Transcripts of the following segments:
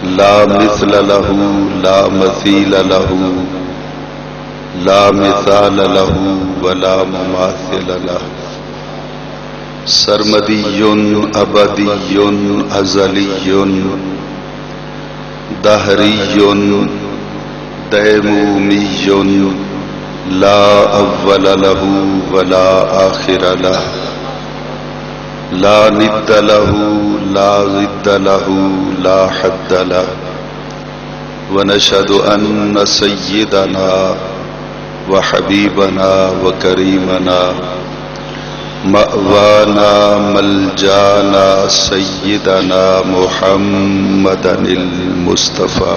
لا مثل له لا مثيل له لا مثال له ولا مماثل له سرمدي أبدي أزلي دهري ديمومي لا أول له ولا آخر له لا ند له لا ضد له لا حد له ونشهد أن سيدنا وحبيبنا وكريمنا مأوانا ملجانا سيدنا محمدا المصطفى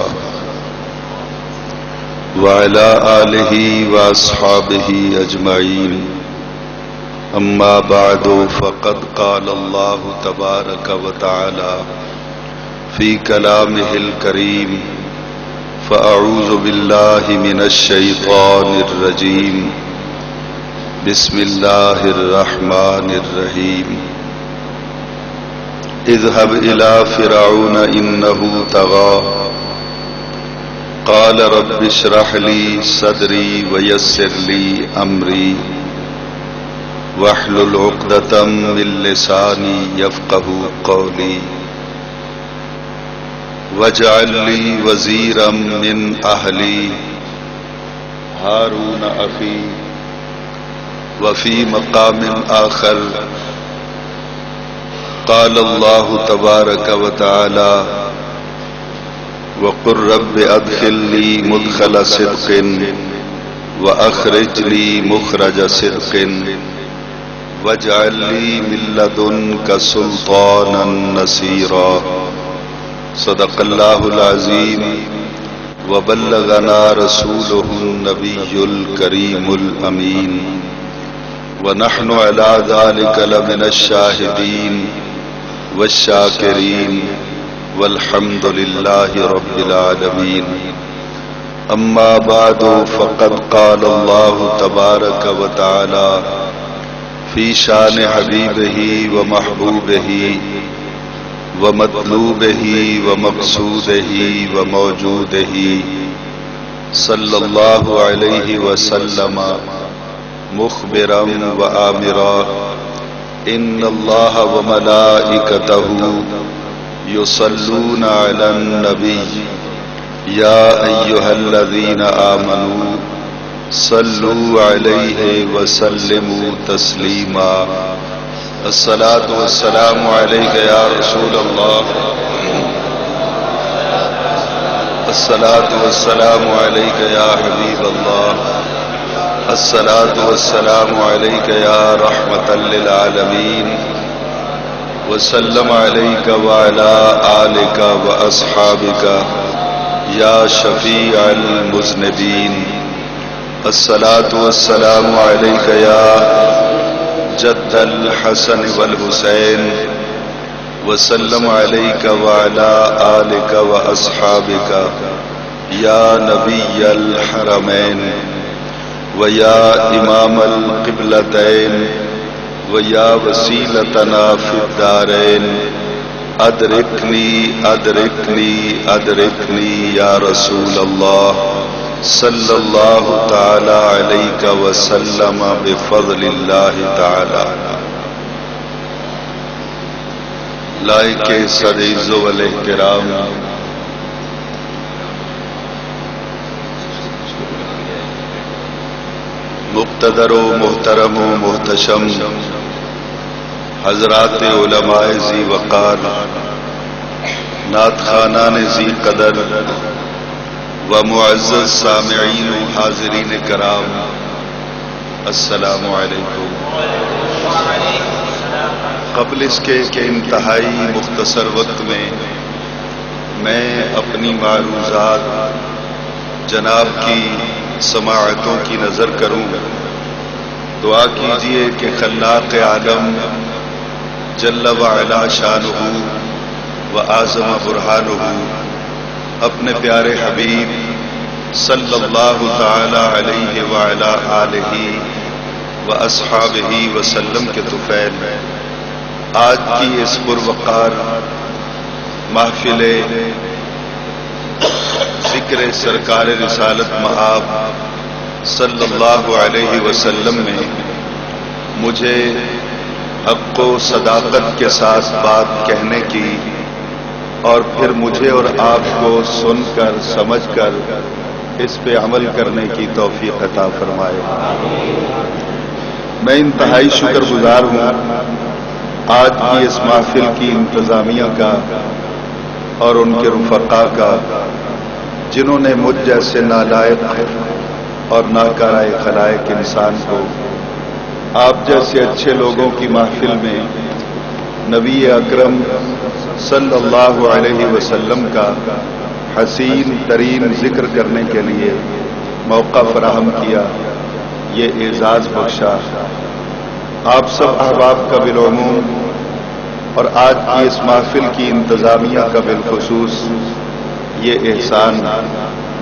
وعلى آله وأصحابه أجمعين أما بعد فقد قال الله تبارك وتعالى في كلامه الكريم فأعوذ بالله من الشيطان الرجيم بسم الله الرحمن الرحيم اذهب إلى فرعون إنه طغى قال رب اشرح لي صدري ويسر لي أمري واحلل عقدة من لساني يفقهوا قولي واجعل لي وزيرا من أهلي هارون أخي وفي مقام آخر قال الله تبارك وتعالى وقل رب أدخلني مدخل صدق وأخرج لي مخرج صدق واجعل لي من لدنك سلطانا نصيرا صدق الله العظيم وبلغنا رسوله النبي الكريم الأمين ونحن على ذلك لمن الشاهدين والشاكرين والحمد لله رب العالمين أما بعد فقد قال الله تبارك وتعالى في شان حبيبه ومحبوبه ومطلوبه ومقصوده وموجوده صلى الله عليه وسلم مخبرا وآمرا إن الله وملائكته يصلون على النبي يا أيها الذين آمنوا صلوا عليه وسلموا تسليما الصلاة والسلام عليك يا رسول الله الصلاة والسلام عليك يا حبيب الله الصلاة والسلام عليك يا رحمة للعالمين وسلم عليك وعلى آلك وأصحابك يا شفيع المذنبين الصلاة والسلام عليك يا جد الحسن والحسين وسلم عليك وعلى آلك وأصحابك يا نبي الحرمين ويا إمام القبلتين ويا وسيلتنا في الدارين أدركني أدركني أدركني يا رسول الله صلى الله تعالى عليك وسلم بفضل الله تعالى لائق سر عز و الاحترام مقتدر و محترم و محتشم حضرات علماء ذی وقار نعت خوانان ذی قدر و معزز سامعین و حاضرین کرام السلام علیکم۔ قبل اس کے کہ انتہائی مختصر وقت میں اپنی معروضات جناب کی سماعتوں کی نظر کروں، دعا کیجئے کہ خلاق عالم جل وعلا شانہ و اعظم برہانہ اپنے پیارے حبیب صلی اللہ تعالی علیہ وعلا آلہ و اصحابہ وسلم کے طفیل آج کی اس پروقار محفل ذکر سرکار رسالت مآب صلی اللہ علیہ وسلم میں مجھے حق و صداقت کے ساتھ بات کہنے کی اور پھر مجھے اور آپ کو سن کر سمجھ کر اس پہ عمل کرنے کی توفیق عطا فرمائے۔ میں انتہائی شکر گزار ہوں آج کی اس محفل کی انتظامیہ کا اور ان کے رفقاء کا، جنہوں نے مجھ جیسے نالائق اور ناکارۂ خلائق انسان کو آپ جیسے اچھے لوگوں کی محفل میں نبی اکرم صلی اللہ علیہ وسلم کا حسین ترین ذکر کرنے کے لیے موقع فراہم کیا، یہ اعزاز بخشا۔ آپ سب احباب کا بالعموم اور آج کی اس محفل کی انتظامیہ کا بالخصوص یہ احسان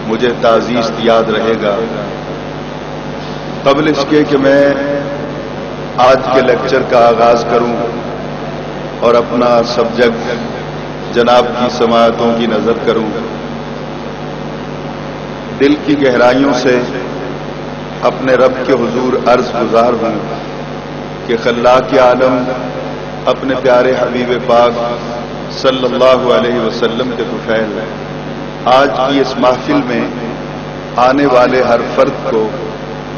مجھے تعزیز یاد رہے گا۔ قبل اس کے کہ میں آج کے لیکچر کا آغاز کروں اور اپنا سبجیکٹ جناب کی سماعتوں کی نظر کروں، دل کی گہرائیوں سے اپنے رب کے حضور عرض گزار ہوں کہ خلاق عالم اپنے پیارے حبیب پاک صلی اللہ علیہ وسلم کے طفیل آج کی اس محفل میں آنے والے ہر فرد کو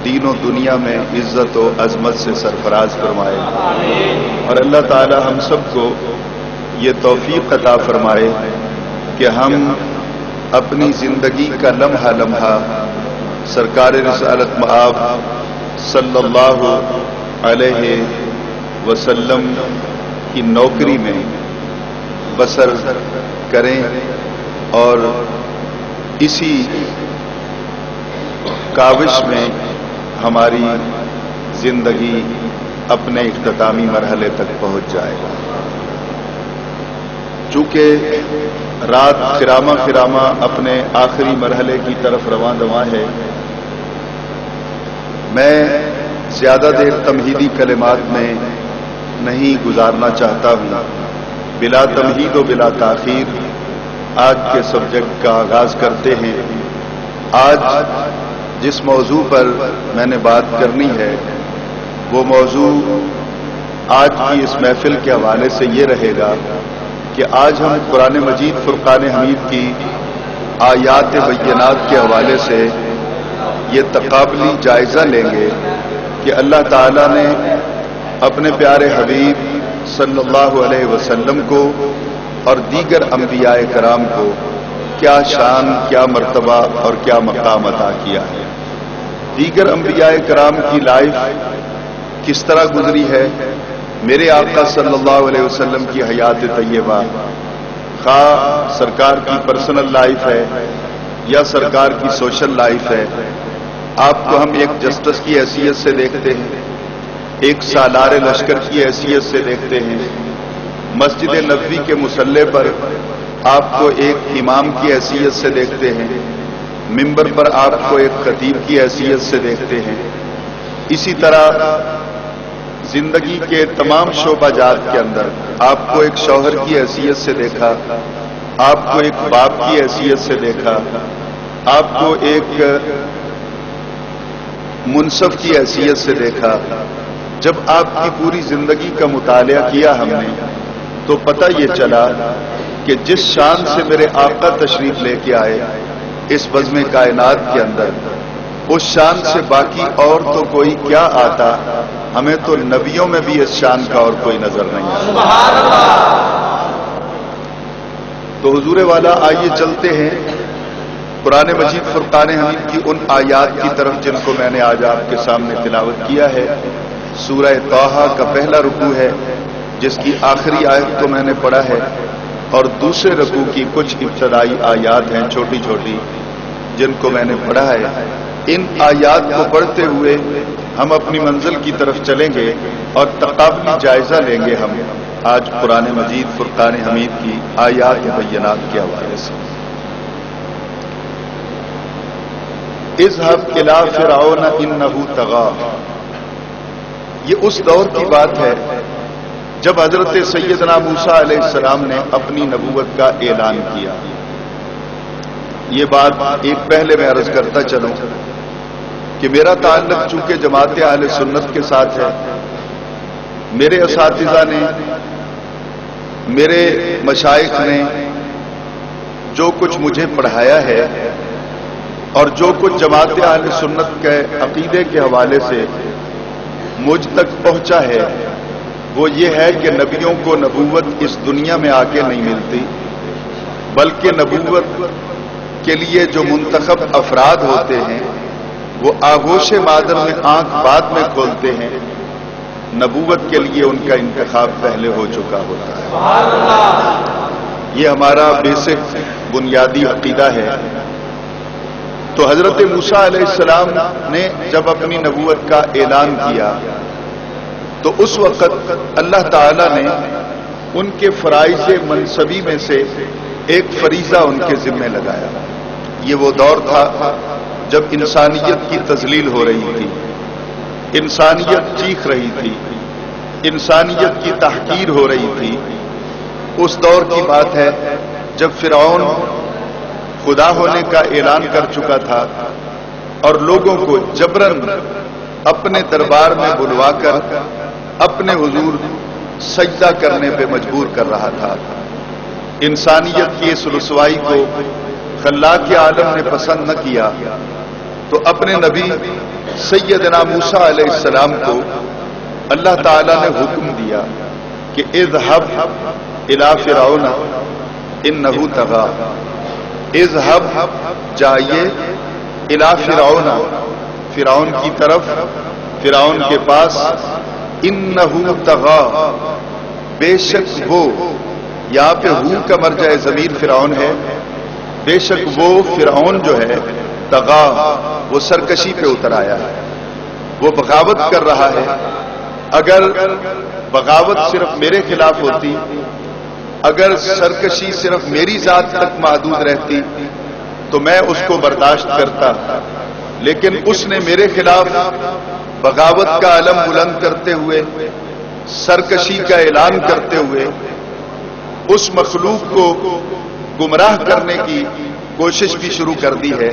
دین و دنیا میں عزت و عظمت سے سرفراز فرمائے، اور اللہ تعالی ہم سب کو یہ توفیق عطا فرمائے کہ ہم اپنی زندگی کا لمحہ لمحہ سرکار رسالت مآب صلی اللہ علیہ وسلم کی نوکری میں بسر کریں اور اسی کاوش میں ہماری زندگی اپنے اختتامی مرحلے تک پہنچ جائے۔ چونکہ رات خرامہ خرامہ اپنے آخری مرحلے کی طرف رواں دواں ہے، میں زیادہ دیر تمہیدی کلمات میں نہیں گزارنا چاہتا ہوں۔ بلا تمہید و بلا تاخیر آج کے سبجیکٹ کا آغاز کرتے ہیں۔ آج جس موضوع پر میں نے بات کرنی ہے وہ موضوع آج کی اس محفل کے حوالے سے یہ رہے گا کہ آج ہم قرآن مجید فرقان حمید کی آیات بینات کے حوالے سے یہ تقابلی جائزہ لیں گے کہ اللہ تعالیٰ نے اپنے پیارے حبیب صلی اللہ علیہ وسلم کو اور دیگر انبیاء کرام کو کیا شان، کیا مرتبہ اور کیا مقام عطا کیا ہے۔ دیگر انبیاء کرام کی لائف کس طرح گزری ہے، میرے آقا صلی اللہ علیہ وسلم کی حیات طیبہ، خواہ سرکار کی پرسنل لائف ہے یا سرکار کی سوشل لائف ہے، آپ کو ہم ایک جسٹس کی حیثیت سے دیکھتے ہیں، ایک سالار لشکر کی حیثیت سے دیکھتے ہیں، مسجد نبوی کے مصلی پر آپ کو ایک امام کی حیثیت سے دیکھتے ہیں، ممبر پر آپ کو ایک خطیب کی حیثیت سے دیکھتے ہیں۔ اسی طرح زندگی کے تمام شعبہ جات کے اندر آپ کو ایک شوہر کی حیثیت سے دیکھا، آپ کو ایک باپ کی حیثیت سے دیکھا، آپ کو ایک منصف کی حیثیت سے دیکھا۔ جب آپ کی پوری زندگی کا مطالعہ کیا ہم نے تو پتہ یہ چلا کہ جس شان سے میرے آقا تشریف لے کے آئے اس بزم کائنات کے اندر، اس شان سے باقی اور تو کوئی کیا آتا، ہمیں تو نبیوں میں بھی اس شان کا اور کوئی نظر نہیں آتا۔ تو حضور والا آئیے چلتے ہیں قرآن مجید فرقان حمید کی ان آیات کی طرف جن کو میں نے آج آپ کے سامنے تلاوت کیا ہے۔ سورہ طٰہٰ کا پہلا رکوع ہے جس کی آخری آیت کو میں نے پڑھا ہے، اور دوسرے رکوع کی کچھ ابتدائی آیات ہیں چھوٹی چھوٹی جن کو میں نے پڑھا ہے۔ ان آیات کو پڑھتے ہوئے ہم اپنی منزل کی طرف چلیں گے اور تقابلی جائزہ لیں گے ہم آج قرآن مجید فرقان حمید کی آیات بینات کے حوالے سے۔ اذهب الى فرعون انه طغى، یہ اس دور کی بات ہے جب حضرت سیدنا موسیٰ علیہ السلام نے اپنی نبوت کا اعلان کیا۔ یہ بات ایک پہلے میں عرض کرتا چلوں کہ میرا تعلق چونکہ جماعت اہل سنت کے ساتھ ہے، میرے اساتذہ نے، میرے مشائخ نے جو کچھ مجھے پڑھایا ہے اور جو کچھ جماعت اہل سنت کے عقیدے کے حوالے سے مجھ تک پہنچا ہے، وہ یہ ہے کہ نبیوں کو نبوت اس دنیا میں آ کے نہیں ملتی، بلکہ نبوت کے لیے جو منتخب افراد ہوتے ہیں وہ آغوش مادر میں آنکھ بعد میں کھولتے ہیں، نبوت کے لیے ان کا انتخاب پہلے ہو چکا ہوتا ہے۔ یہ ہمارا بیسک بنیادی عقیدہ ہے۔ تو حضرت موسیٰ علیہ السلام نے جب اپنی نبوت کا اعلان کیا تو اس وقت اللہ تعالی نے ان کے فرائض منصبی میں سے ایک فریضہ ان کے ذمہ لگایا۔ یہ وہ دور تھا جب انسانیت کی تذلیل ہو رہی تھی، انسانیت چیخ رہی تھی، انسانیت کی تحقیر ہو رہی تھی۔ اس دور کی بات ہے جب فرعون خدا ہونے کا اعلان کر چکا تھا اور لوگوں کو جبراً اپنے دربار میں بلوا کر اپنے حضور سجدہ کرنے پہ مجبور کر رہا تھا۔ انسانیت کی اس رسوائی کو خلاق عالم نے پسند نہ کیا تو اپنے نبی سیدنا موسیٰ علیہ السلام کو اللہ تعالی نے حکم دیا کہ اذهب الی فرعون انہ طغی، اذهب جائیے الی فرعون، فرعون کی طرف، فرعون کے پاس، انہ طغی، بے شک وہ، یہاں پہ ہو کا مرجع ضمیر فرعون ہے، بے شک وہ فرعون جو ہے طغی، وہ سرکشی پہ اتر آیا ہے، وہ بغاوت کر رہا ہے۔ اگر بغاوت صرف میرے خلاف ہوتی، اگر سرکشی صرف میری ذات تک محدود رہتی تو میں اس کو برداشت کرتا، لیکن اس نے میرے خلاف بغاوت کا علم بلند کرتے ہوئے، سرکشی کا اعلان کرتے ہوئے اس مخلوق کو گمراہ کرنے کی کوشش بھی شروع کر دی ہے،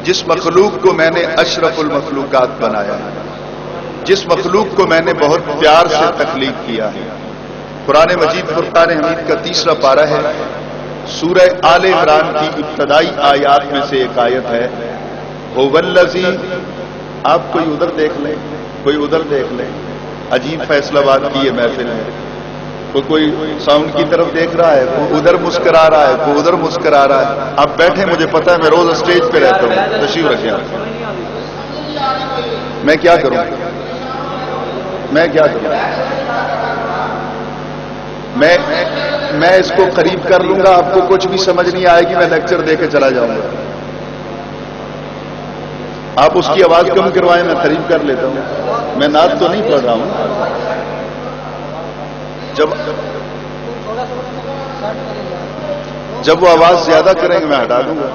جس مخلوق کو میں نے اشرف المخلوقات بنایا ہے، جس مخلوق کو میں نے بہت پیار سے تخلیق کیا ہے۔ قرآن مجید فرقان حمید کا 3 پارہ ہے، سورہ آل عمران کی ابتدائی آیات میں سے ایک آیت ہے، هو الذی، آپ کوئی ادھر دیکھ لیں، کوئی ادھر دیکھ لیں، عجیب فیصلہ بات کی یہ محفل ہے، کوئی ساؤنڈ کی طرف دیکھ رہا ہے، کوئی ادھر مسکرا رہا ہے، کوئی ادھر مسکرا رہا ہے۔ آپ بیٹھے، مجھے پتا ہے میں روز اسٹیج پہ رہتا ہوں، تشریف رکھیں۔ میں کیا کروں، میں کیا کروں، میں اس کو قریب کر لوں گا، آپ کو کچھ بھی سمجھ نہیں آئے گی، میں لیکچر دے کے چلا جاؤں گا۔ آپ اس کی آواز کم کروائیں، میں قریب کر لیتا ہوں، میں نعت تو نہیں پڑھ رہا ہوں۔ جب وہ آواز زیادہ کریں گے میں ہٹا دوں گا۔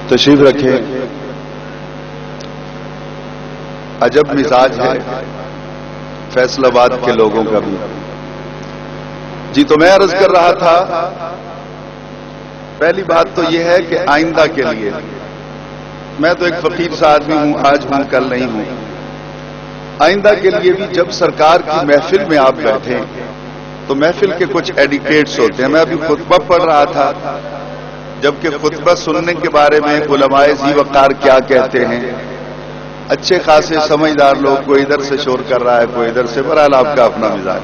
تشریف رکھیں۔ عجب مزاج ہے فیصل آباد کے لوگوں کا بھی۔ جی تو میں عرض کر رہا تھا، پہلی بات تو یہ ہے کہ آئندہ کے لیے، میں تو ایک فقیر سا آدمی ہوں، آج ہوں کل نہیں ہوں، آئندہ کے لیے بھی جب سرکار کی محفل میں آپ بیٹھیں تو محفل کے کچھ ایڈیکیٹس ہوتے ہیں۔ میں ابھی خطبہ پڑھ رہا تھا، جبکہ خطبہ سننے کے بارے میں علماء ذی وقار کیا کہتے ہیں، اچھے خاصے سمجھدار لوگ، کوئی ادھر سے شور کر رہا ہے، کوئی ادھر سے، بہرحال آپ کا اپنا مزاج۔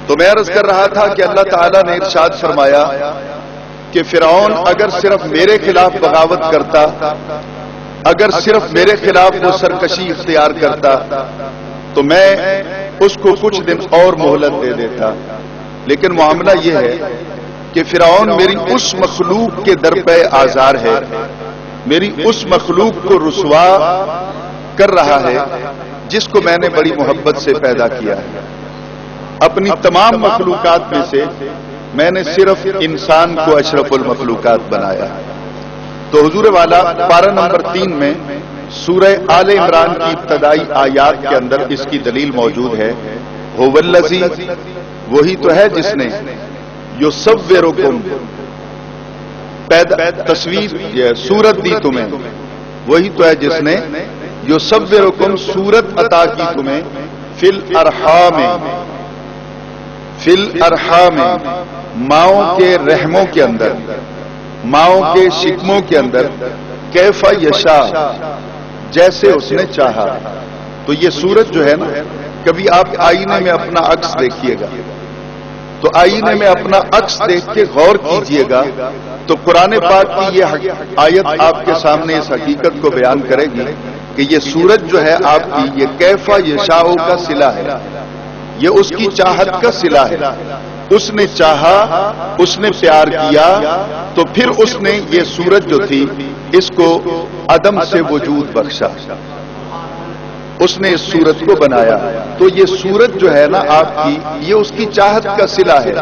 تو میں عرض کر رہا تھا کہ اللہ تعالیٰ نے ارشاد فرمایا کہ فرعون اگر صرف میرے خلاف بغاوت کرتا، اگر صرف میرے خلاف وہ سرکشی اختیار کرتا تو میں اس کو کچھ دن اور مہلت دے دیتا، لیکن معاملہ یہ ہے کہ فرعون میری اس مخلوق کے درپے آزار ہے، میری اس مخلوق کو رسوا کر رہا ہے جس کو میں نے بڑی محبت سے پیدا کیا ہے۔ اپنی تمام مخلوقات میں سے میں نے صرف انسان کو اشرف المخلوقات بنایا، تو حضور والا پارہ نمبر 3 میں سورہ آل عمران کی ابتدائی آیات کے اندر اس کی دلیل موجود ہے. هو الذی، وہی تو ہے جس نے یصورکم، تصویر صورت دی تمہیں، وہی تو ہے جس نے یصورکم صورت عطا کی تمہیں، فی الارحام، فی الارحام، ماؤں کے رحموں کے اندر، ماؤں کے شکموں کے اندر، کیف یشاء، جیسے اس نے چاہا. تو یہ صورت جو ہے نا، کبھی آپ آئینے میں اپنا عکس دیکھیے گا تو آئینے میں اپنا عکس دیکھ کے غور کیجئے گا تو قرآن پاک کی یہ آیت آپ کے سامنے اس حقیقت کو بیان کرے گی کہ یہ صورت جو ہے آپ کی، یہ کیف یشاء کا صلہ ہے، یہ اس کی چاہت کا صلہ ہے. اس نے چاہا، اس نے پیار کیا، تو پھر اس نے یہ صورت جو تھی اس کو عدم سے وجود بخشا، اس نے اس صورت کو بنایا. تو یہ صورت جو ہے نا آپ کی، یہ اس کی چاہت کا صلہ ہے.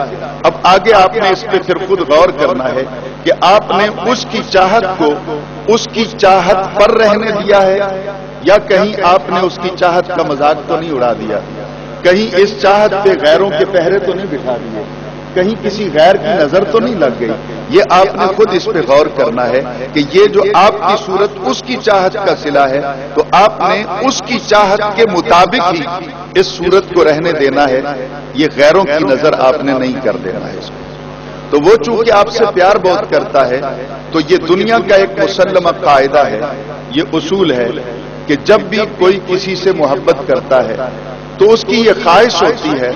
اب آگے آپ نے اس پہ پھر خود غور کرنا ہے کہ آپ نے اس کی چاہت کو اس کی چاہت پر رہنے دیا ہے یا کہیں آپ نے اس کی چاہت کا مذاق تو نہیں اڑا دیا، کہیں اس چاہت پہ غیروں کے پہرے تو نہیں بٹھا دیے، کہیں کسی غیر کی نظر تو نہیں لگ گئی. یہ آپ نے خود اس پہ غور کرنا ہے کہ یہ جو آپ کی صورت اس کی چاہت کا صلہ ہے، تو آپ نے اس کی چاہت کے مطابق ہی اس صورت کو رہنے دینا ہے، یہ غیروں کی نظر آپ نے نہیں کر دینا ہے اس کو. تو وہ چونکہ آپ سے پیار بہت کرتا ہے تو یہ دنیا کا ایک مسلمہ قاعدہ ہے، یہ اصول ہے کہ جب بھی کوئی کسی سے محبت کرتا ہے تو اس کی یہ خواہش ہوتی ہے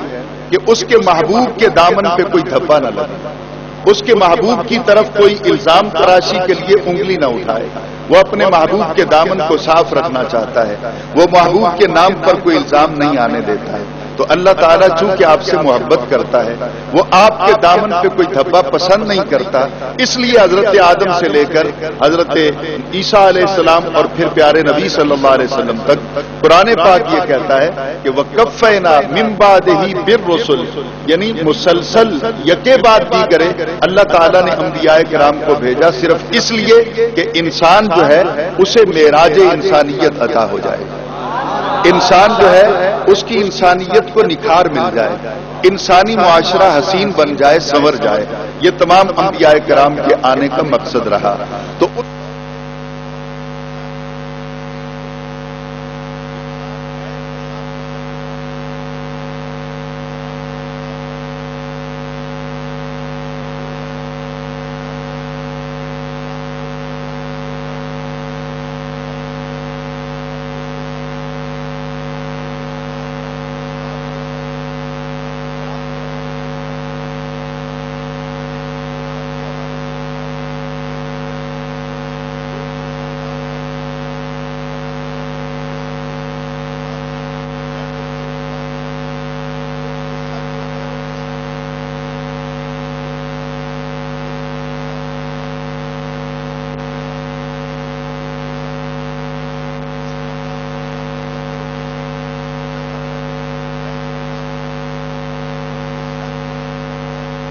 کہ اس کے محبوب کے دامن پہ کوئی دھبا نہ لگے، اس کے محبوب کی طرف کوئی الزام تراشی کے لیے انگلی نہ اٹھائے. وہ اپنے محبوب کے دامن کو صاف رکھنا چاہتا ہے، وہ محبوب کے نام پر کوئی الزام نہیں آنے دیتا ہے. تو اللہ تعالیٰ چونکہ آپ سے محبت کرتا ہے، وہ آپ کے دامن پہ کوئی دھبا پسند نہیں کرتا. اس لیے حضرت آدم سے لے کر حضرت عیسیٰ علیہ السلام اور پھر پیارے نبی صلی اللہ علیہ وسلم تک قرآن پاک یہ کہتا ہے کہ وَقَفَّيْنَا مِن بَعْدِهِ بِالرُّسُلِ، یعنی مسلسل یکے بعد دیگرے اللہ تعالیٰ نے انبیاء کرام کو بھیجا صرف اس لیے کہ انسان جو ہے اسے معراج انسانیت عطا ہو جائے، انسان جو ہے اس کی انسانیت کو نکھار مل جائے، انسانی معاشرہ حسین بن جائے، سنور جائے. یہ تمام انبیاء کرام کے آنے کا مقصد رہا. تو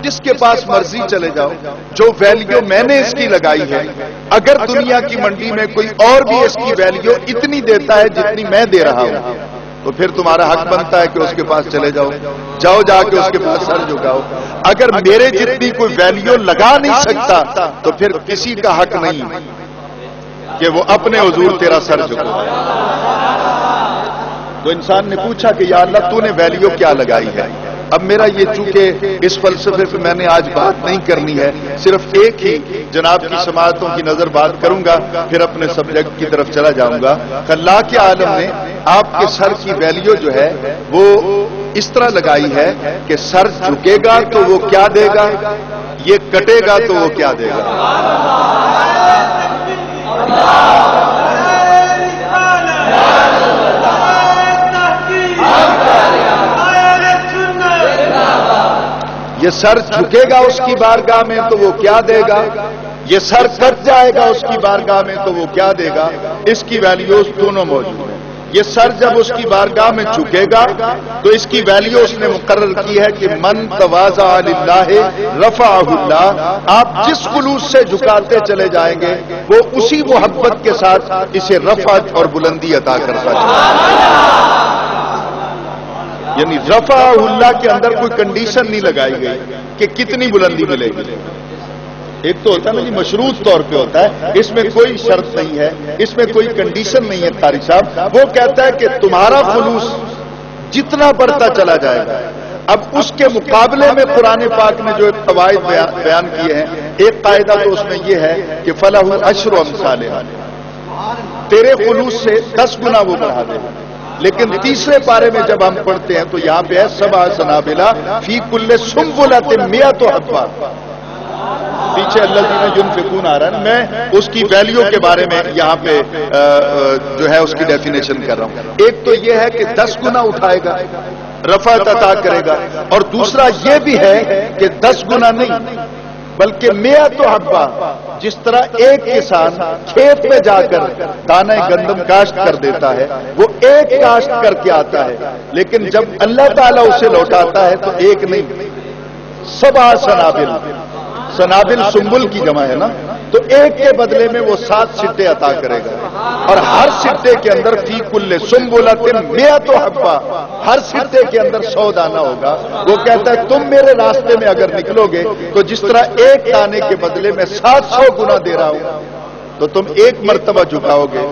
جس کے پاس مرضی چلے جاؤ، جو ویلیو میں نے اس کی لگائی ہے، اگر دنیا کی منڈی میں کوئی اور بھی اس کی ویلیو اتنی دیتا ہے جتنی میں دے رہا ہوں، تو پھر تمہارا حق بنتا ہے کہ اس کے پاس چلے جاؤ، جا کے اس کے پاس سر جھکاؤ. اگر میرے جتنی کوئی ویلیو لگا نہیں سکتا تو پھر کسی کا حق نہیں کہ وہ اپنے حضور تیرا سر جھکائے. تو انسان نے پوچھا کہ یا اللہ تو نے ویلیو کیا لگائی ہے. اب میرا یہ چونکہ اس فلسفے پہ میں نے آج بات نہیں کرنی ہے، صرف ایک ہی جناب کی سماعتوں کی نظر بات کروں گا، پھر اپنے سبجیکٹ کی طرف چلا جاؤں گا. اللہ کے عالم نے آپ کے سر کی ویلیو جو ہے وہ اس طرح لگائی ہے کہ سر جھکے گا تو وہ کیا دے گا، یہ کٹے گا تو وہ کیا دے گا. یہ سر جھکے گا اس کی بارگاہ میں تو وہ کیا دے گا، یہ سر کٹ جائے گا اس کی بارگاہ میں تو وہ کیا دے گا. اس کی ویلیوز دونوں موجود ہیں. یہ سر جب اس کی بارگاہ میں جھکے گا تو اس کی ویلیو اس نے مقرر کی ہے کہ من تواضع للہ رفعہ اللہ. آپ جس خلوص سے جھکاتے چلے جائیں گے وہ اسی محبت کے ساتھ اسے رفعت اور بلندی عطا کرتا ہے. یعنی رفعہ اللہ کے اندر کوئی کنڈیشن نہیں لگائی گئی کہ کتنی بلندی ملے گی. ایک تو ہوتا ہے نا جی مشروط طور پہ ہوتا ہے، اس میں کوئی شرط نہیں ہے، اس میں کوئی کنڈیشن نہیں ہے. قاری صاحب وہ کہتا ہے کہ تمہارا خلوص جتنا بڑھتا چلا جائے گا. اب اس کے مقابلے میں قرآن پاک نے جو ایک قواعد بیان کیے ہیں، ایک قاعدہ تو اس میں یہ ہے کہ فلہ عشر امثالہ، تیرے خلوص سے 10 گنا وہ بڑھا دے. لیکن تیسرے پارے میں جب ہم پڑھتے ہیں تو یہاں پہ ہے سبع سنابلہ فی کل سنبلۃ مئۃ حبہ. پیچھے الذین ینفقون آ رہا ہے نا، میں اس کی ویلیو کے بارے میں یہاں پہ جو ہے اس کی ڈیفینیشن کر رہا ہوں. ایک تو یہ ہے کہ 10 گنا اٹھائے گا، رفعت عطا کرے گا، اور دوسرا یہ بھی ہے کہ 10 گنا نہیں بلکہ مئۃ حبہ. جس طرح ایک کسان کھیت میں جا کر دانہ گندم کاشت کر دیتا ہے، وہ ایک کاشت کر کے آتا ہے، لیکن جب اللہ تعالیٰ اسے لوٹاتا ہے تو ایک نہیں، سبع سنابل. سنابل سنبل کی جمع ہے نا، تو ایک کے بدلے میں وہ 7 سٹے عطا کرے گا، اور ہر سٹے کے اندر فی کل سنبلۃ مئۃ حبہ، ہر سٹے کے اندر 100 دانہ ہوگا. وہ کہتا ہے تم میرے راستے میں اگر نکلو گے تو جس طرح ایک دانے کے بدلے میں 700 گنا دے رہا ہوں تو تم ایک مرتبہ جھکاؤ گے.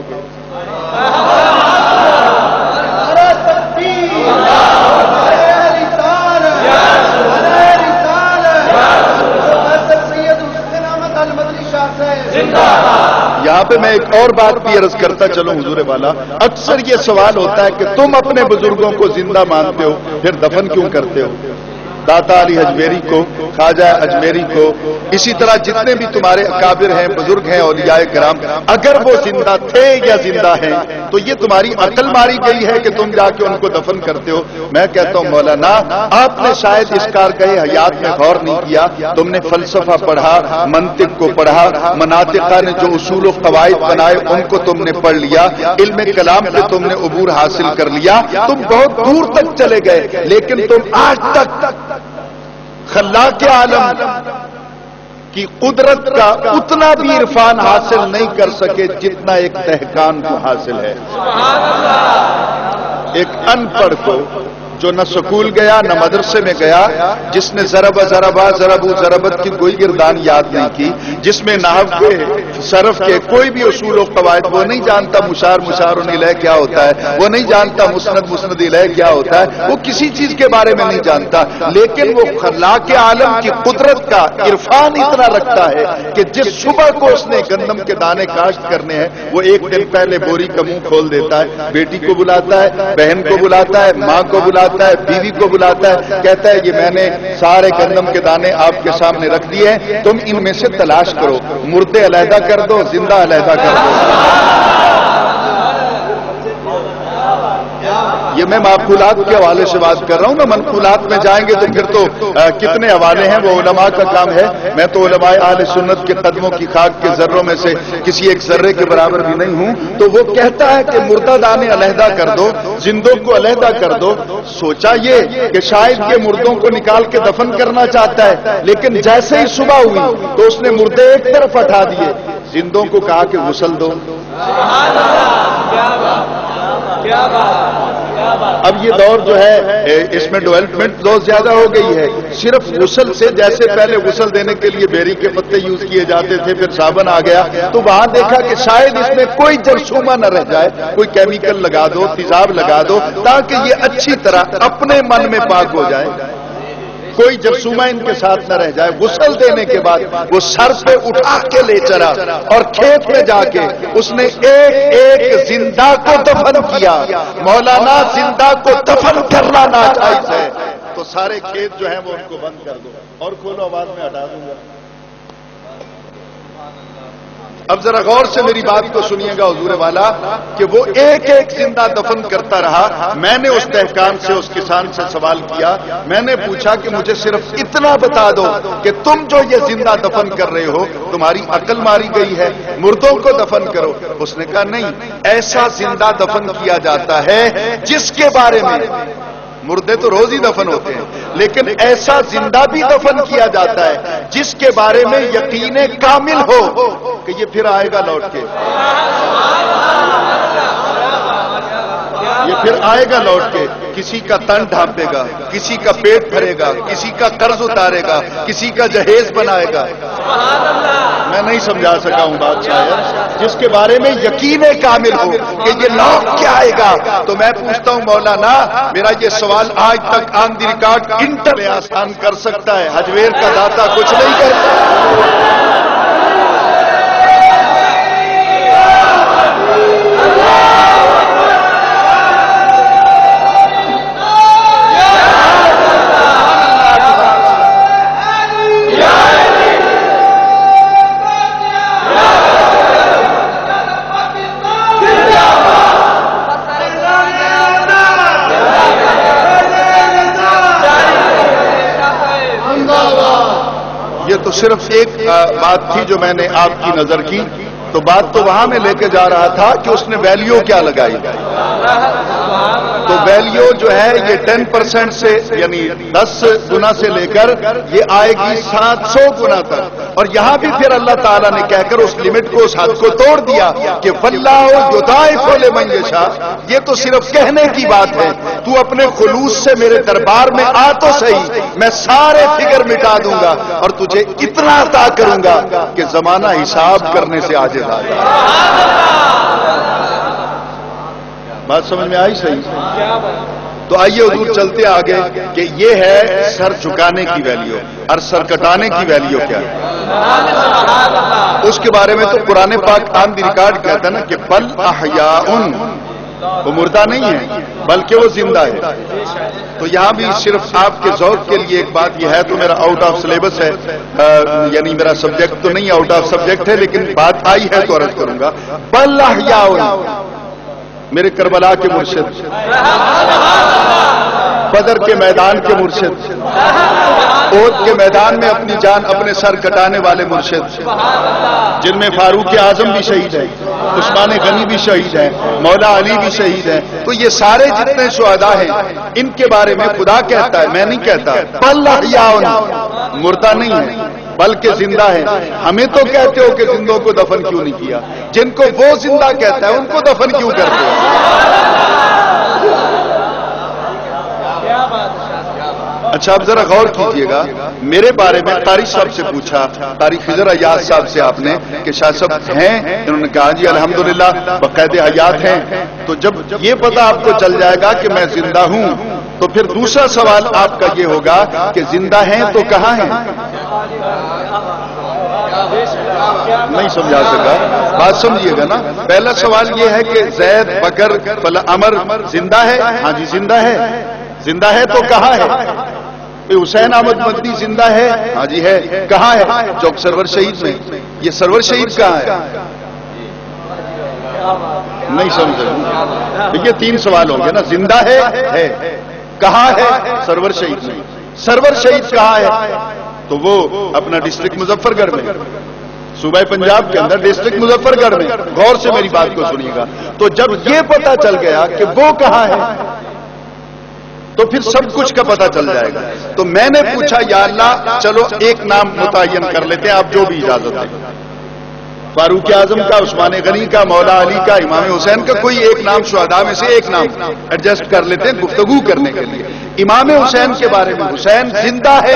یہاں پہ میں ایک اور بات بھی عرض کرتا چلوں حضور والا. اکثر یہ سوال ہوتا ہے کہ تم اپنے بزرگوں کو زندہ مانتے ہو پھر دفن کیوں کرتے ہو؟ داتا علی اجمیری کو، خواجہ اجمیری کو، اسی طرح جتنے بھی تمہارے اکابر ہیں، بزرگ ہیں، اولیاء کرام، اگر وہ زندہ تھے یا زندہ ہیں تو یہ تمہاری عقل ماری گئی ہے کہ تم جا کے ان کو دفن کرتے ہو. میں کہتا ہوں مولانا آپ نے شاید اس کارگہ حیات میں غور نہیں کیا. تم نے فلسفہ پڑھا، منطق کو پڑھا، مناطقہ نے جو اصول و قواعد بنائے ان کو تم نے پڑھ لیا، علم کلام پہ تم نے عبور حاصل کر لیا، تم بہت دور تک چلے گئے، لیکن تم آج تک خلاق عالم کی قدرت کا اتنا بھی عرفان حاصل نہیں کر سکے جتنا ایک دہقان کو حاصل ہے. ایک ان پڑھ کو جو نہ سکول گیا نہ مدرسے میں گیا، جس نے ضربہ ضربہ ضربو ضربت کی کوئی گردان یاد نہیں کی، جس میں نحو کے صرف کے کوئی بھی اصول و قواعد وہ نہیں جانتا، مشار الیہ کیا ہوتا ہے وہ نہیں جانتا، مسند الیہ کیا ہوتا ہے وہ کسی چیز کے بارے میں نہیں جانتا، لیکن وہ خلاق عالم کی قدرت کا عرفان اتنا رکھتا ہے کہ جس صبح کو اس نے گندم کے دانے کاشت کرنے ہیں وہ ایک دن پہلے بوری کا منہ کھول دیتا ہے، بیٹی کو بلاتا ہے، بہن کو بلاتا ہے، ماں کو بلاتا ہے، بیوی کو بلاتا ہے، کہتا ہے یہ میں نے سارے گندم کے دانے آپ کے سامنے رکھ دیے ہیں، تم ان میں سے تلاش کرو، مردے علیحدہ کر دو، زندہ علیحدہ کر دو. یہ میں معقولات کے حوالے سے بات کر رہا ہوں نا، منقولات میں جائیں گے تو پھر تو کتنے حوالے ہیں، وہ علماء کا کام ہے. میں تو علماء اہل سنت کے قدموں کی خاک کے ذروں میں سے کسی ایک ذرے کے برابر بھی نہیں ہوں. تو وہ کہتا ہے کہ مردہ دانے علیحدہ کر دو، زندوں کو علیحدہ کر دو. سوچا یہ کہ شاید یہ مردوں کو نکال کے دفن کرنا چاہتا ہے، لیکن جیسے ہی صبح ہوئی تو اس نے مردے ایک طرف ہٹا دیے، زندوں کو کہا کہ غسل دو. اب یہ دور جو ہے اس میں ڈیولپمنٹ بہت زیادہ ہو گئی ہے. صرف غسل سے، جیسے پہلے غسل دینے کے لیے بیری کے پتے یوز کیے جاتے تھے، پھر صابن آ گیا، تو وہاں دیکھا کہ شاید اس میں کوئی جرثومہ نہ رہ جائے، کوئی کیمیکل لگا دو، تیزاب لگا دو، تاکہ یہ اچھی طرح اپنے من میں پاک ہو جائے، کوئی جرثومہ ان کے ساتھ نہ رہ جائے. غسل دینے کے بعد وہ سر پہ اٹھا کے لے چلا اور کھیت میں جا کے اس نے ایک ایک زندہ کو دفن کیا. مولانا زندہ کو دفن کرنا ناجائز ہے تو سارے کھیت جو ہیں وہ ان کو بند کر دو اور کھولو، آواز میں ہٹا دوں گا. اب ذرا غور سے میری بات کو سنیے گا حضور والا کہ وہ ایک ایک زندہ دفن کرتا رہا. میں نے اس دہقان سے اس کسان سے سوال کیا, میں نے پوچھا کہ مجھے صرف اتنا بتا دو کہ تم جو یہ زندہ دفن کر رہے ہو تمہاری عقل ماری گئی ہے, مردوں کو دفن کرو. اس نے کہا نہیں, ایسا زندہ دفن کیا جاتا ہے جس کے بارے میں, مردے تو روز ہی دفن ہوتے ہیں, لیکن ایسا زندہ بھی دفن کیا جاتا ہے جس کے بارے میں یقین کامل ہو کہ یہ پھر آئے گا لوٹ کے, یہ پھر آئے گا لوٹ کے. کسی کا تن ڈھانپے گا, کسی کا پیٹ بھرے گا, کسی کا قرض اتارے گا, کسی کا جہیز بنائے گا. میں نہیں سمجھا سکا ہوں بات شاید, جس کے بارے میں یقین کامل ہو کہ یہ لوٹ کے آئے گا. تو میں پوچھتا ہوں مولانا, میرا یہ سوال آج تک آن دی ریکارڈ انٹر آسان کر سکتا ہے, حجویر کا داتا کچھ نہیں کرتا. یہ تو صرف ایک بات تھی جو میں نے آپ کی نظر کی, تو بات تو وہاں میں لے کے جا رہا تھا کہ اس نے ویلیو کیا لگائی. تو ویلیو جو ہے یہ 10% سے یعنی 10 گنا سے لے کر یہ آئے گی 700 گنا تک. اور یہاں بھی پھر اللہ تعالیٰ نے کہہ کر اس لمٹ کو, اس حد کو توڑ دیا کہ واللہ یضاعف لمن یشاء. یہ تو صرف کہنے کی بات ہے, تو اپنے خلوص سے میرے دربار میں آ تو صحیح, میں سارے فگر مٹا دوں گا اور تجھے اتنا عطا کروں گا کہ زمانہ حساب کرنے سے عاجز آ جائے. بات سمجھ میں آئی صحیح؟ تو آئیے حضور چلتے آگے کہ یہ ہے سر جھکانے کی ویلیو, اور سر کٹانے کی ویلیو کیا ہے اس کے بارے میں تو قرآن پاک آن دی ریکارڈ کہتا ہے نا کہ بل احیاء, وہ مردہ نہیں ہے بلکہ وہ زندہ ہے. تو یہاں بھی صرف آپ کے ذوق کے لیے ایک بات یہ ہے, تو میرا آؤٹ آف سلیبس ہے, یعنی میرا سبجیکٹ تو نہیں آؤٹ آف سبجیکٹ ہے, لیکن بات آئی ہے تو عرض کروں گا. بل احیاء, میرے کربلا کے مرشد, بدر کے میدان کے مرشد, احد کے میدان میں اپنی جان اپنے سر کٹانے والے مرشد, جن میں فاروق اعظم بھی شہید ہے, عثمان غنی بھی شہید ہے, مولا علی بھی شہید ہے. تو یہ سارے جتنے شہداء ہیں ان کے بارے میں خدا کہتا ہے, میں نہیں کہتا. بل احیاء, مردہ نہیں ہے بلکہ زندہ ہے. ہمیں تو کہتے ہو کہ زندوں کو دفن کیوں نہیں کیا, جن کو وہ زندہ کہتا ہے ان کو دفن کیوں کرتے ہو؟ اچھا اب ذرا غور کیجئے گا, میرے بارے میں قاری صاحب سے پوچھا, قاری خضر ایاز صاحب سے آپ نے کہ شاہ صاحب ہیں, انہوں نے کہا جی الحمدللہ بقید حیات ہیں. تو جب یہ پتہ آپ کو چل جائے گا کہ میں زندہ ہوں, تو پھر دوسرا سوال آپ کا یہ ہوگا کہ زندہ ہیں تو کہاں ہیں؟ نہیں سمجھا سکا, بات سمجھیے گا نا. پہلا سوال یہ ہے کہ زید, بکر, عمر زندہ ہے؟ ہاں جی زندہ ہے. زندہ ہے تو کہاں ہے؟ حسین احمد مدنی زندہ ہے؟ ہاں جی ہے. کہاں ہے؟ چوک سرور شہید میں. یہ سرور شہید کہاں ہے؟ نہیں سمجھ. یہ 3 سوال ہوں گے نا. زندہ ہے, کہاں ہے؟ سرور شہید میں. سرور شہید کہاں ہے؟ تو وہ اپنا ڈسٹرکٹ مظفر گڑھ میں, صوبہ پنجاب کے اندر ڈسٹرکٹ مظفر گڑھ میں. غور سے میری بات کو سنیے گا. تو جب یہ پتا چل گیا کہ وہ کہاں ہے تو پھر سب کچھ کا پتا چل جائے گا. تو میں نے پوچھا یا اللہ چلو ایک نام متعین کر لیتے ہیں, آپ جو بھی اجازت ہے, فاروق اعظم کا, عثمان غنی کا, مولا علی کا, امام حسین کا, کوئی ایک نام شہداء میں سے ایک نام ایڈجسٹ کر لیتے ہیں گفتگو کرنے کے لیے. امام حسین کے بارے میں, حسین زندہ ہے,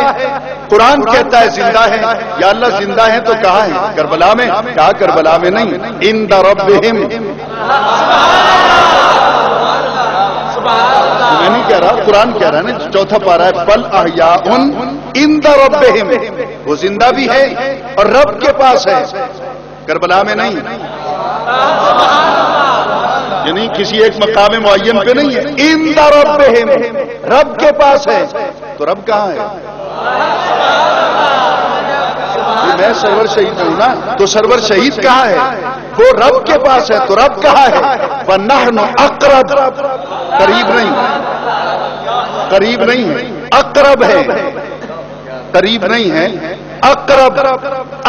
قرآن کہتا ہے زندہ ہے. یا اللہ زندہ ہے تو کہاں ہے؟ کربلا میں. کہا کربلا میں نہیں, عند ربہم. میں نہیں کہہ رہا, قرآن کہہ رہا ہے نا, 4 پارہ ہے, بل احیاء عند ربہم. وہ زندہ بھی ہے اور رب کے پاس ہے, کربلا میں نہیں. یعنی کسی ایک مقام معین پہ نہیں ہے. عند ربہم, رب کے پاس ہے. تو رب کہاں ہے؟ کہ میں سرور شہید ہوں نا، تو سرور شہید کہاں ہے؟ وہ رب کے پاس ہے، تو رب کہاں ہے؟ وَنَحْنُ أَقْرَبُ، قریب نہیں، قریب نہیں ہے، اقرب ہے، قریب نہیں ہے، اقرب،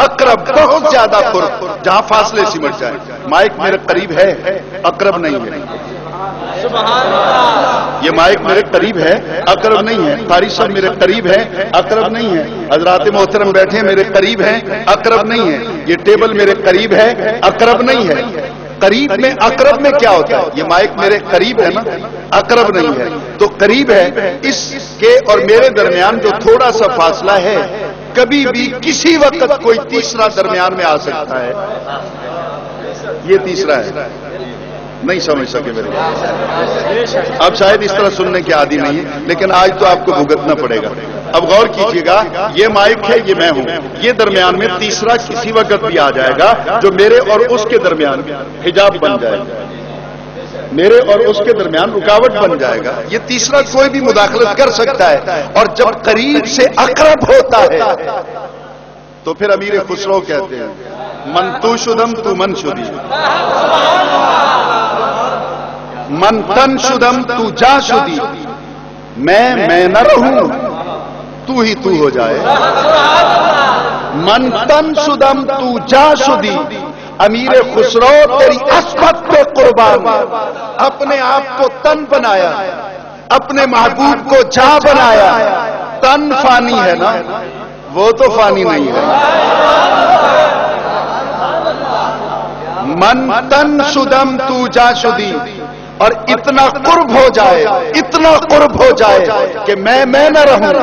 اقرب بہت زیادہ قرب، جہاں فاصلے سمٹ جائے۔ مائک میرے قریب ہے، اقرب نہیں ہے۔ یہ مائک میرے قریب ہے، اقرب نہیں ہے۔ قاری صاحب میرے قریب ہے، اقرب نہیں ہے۔ حضرات محترم بیٹھے میرے قریب ہیں، اقرب نہیں ہے۔ یہ ٹیبل میرے قریب ہے، اقرب نہیں ہے۔ قریب میں اقرب میں کیا ہوتا ہے؟ یہ مائک میرے قریب ہے نا، اقرب نہیں ہے۔ تو قریب ہے، اس کے اور میرے درمیان جو تھوڑا سا فاصلہ ہے، کبھی بھی کسی وقت کوئی تیسرا درمیان میں آ سکتا ہے۔ یہ تیسرا ہے، نہیں سمجھ سکے میرے۔ اب شاید اس طرح سننے کے عادی نہیں ہے، لیکن آج تو آپ کو بھگتنا پڑے گا۔ اب غور کیجئے گا، یہ مائک ہے، یہ میں ہوں، یہ درمیان میں تیسرا کسی وقت بھی آ جائے گا جو میرے اور اس کے درمیان حجاب بن جائے گا، میرے اور اس کے درمیان رکاوٹ بن جائے گا۔ یہ تیسرا کوئی بھی مداخلت کر سکتا ہے، اور جب قریب سے اقرب ہوتا ہے تو پھر امیر خسرو کہتے ہیں من تو شدم تو من شدی، من تن شدم تو جا شدی، میں نہ رہوں تو ہی تو ہو جائے۔ من تن شدم تو جا شدی، امیر خسرو تیری عصمت پہ قربان، اپنے آپ کو تن بنایا، اپنے محبوب کو جا بنایا۔ تن فانی ہے نا، وہ تو فانی نہیں ہے۔ من تن شدم تو جا شدی، اور اتنا قرب ہو جائے، اتنا قرب ہو جائے کہ میں نہ رہوں،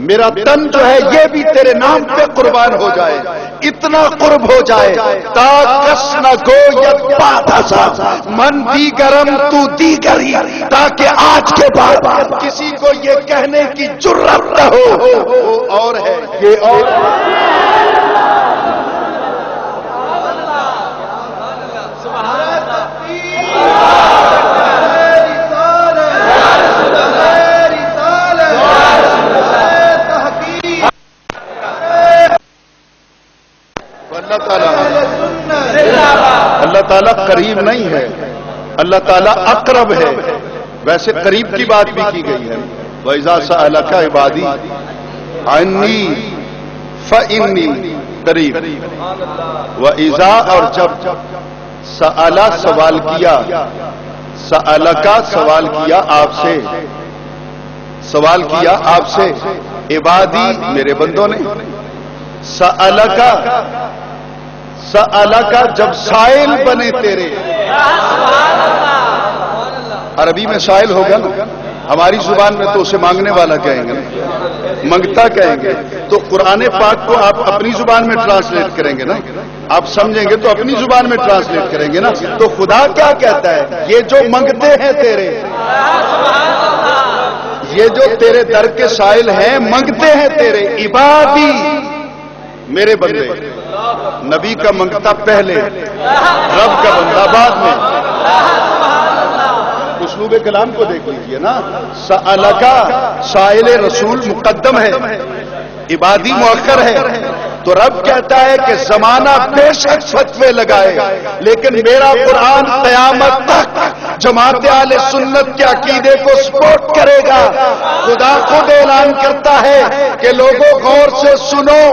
میرا تن جو ہے یہ بھی تیرے نام پہ قربان ہو جائے، اتنا قرب ہو جائے۔ تا کس نہ گوید بعد ازا، من دیگرم تو دیگری، تاکہ آج کے بعد کسی کو یہ کہنے کی جرأت نہ ہو وہ اور ہے، یہ اور اللہ تعالیٰ قریب نہیں ہے، اللہ تعالیٰ اقرب ہے۔ ویسے قریب کی بات بھی کی گئی ہے، وَإِذَا سَأَلَكَ عِبَادِي عَنِّي فَإِنِّي قریب۔ وَإِذَا، اور جب سَأَلَ سوال کیا، سَأَلَكَ سوال کیا آپ سے، سوال کیا آپ سے، عبادی میرے بندوں نے، سَأَلَكَ سَأَلَكَ جب سائل بنے تیرے، عربی میں سائل ہوگا نا، ہماری زبان میں تو اسے مانگنے والا کہیں گے، منگتا کہیں گے، تو قرآن پاک کو آپ اپنی زبان میں ٹرانسلیٹ کریں گے نا، آپ سمجھیں گے تو اپنی زبان میں ٹرانسلیٹ کریں گے نا۔ تو خدا کیا کہتا ہے؟ یہ جو منگتے ہیں تیرے، یہ جو تیرے در کے سائل ہیں، منگتے ہیں تیرے، عبادی میرے بندے، نبی کا منگتا پہلے، رب کا بندہ بعد میں۔ اسلوب کلام کو دیکھ لیجئے نا، سألک سائل رسول مقدم ہے، عبادی مؤخر ہے۔ تو رب کہتا ہے کہ زمانہ بے شک فتوے لگائے، لیکن میرا قرآن قیامت تک جماعت اہل سنت کے عقیدے کو سپورٹ کرے گا۔ خدا خود اعلان کرتا ہے کہ لوگوں غور سے سنو،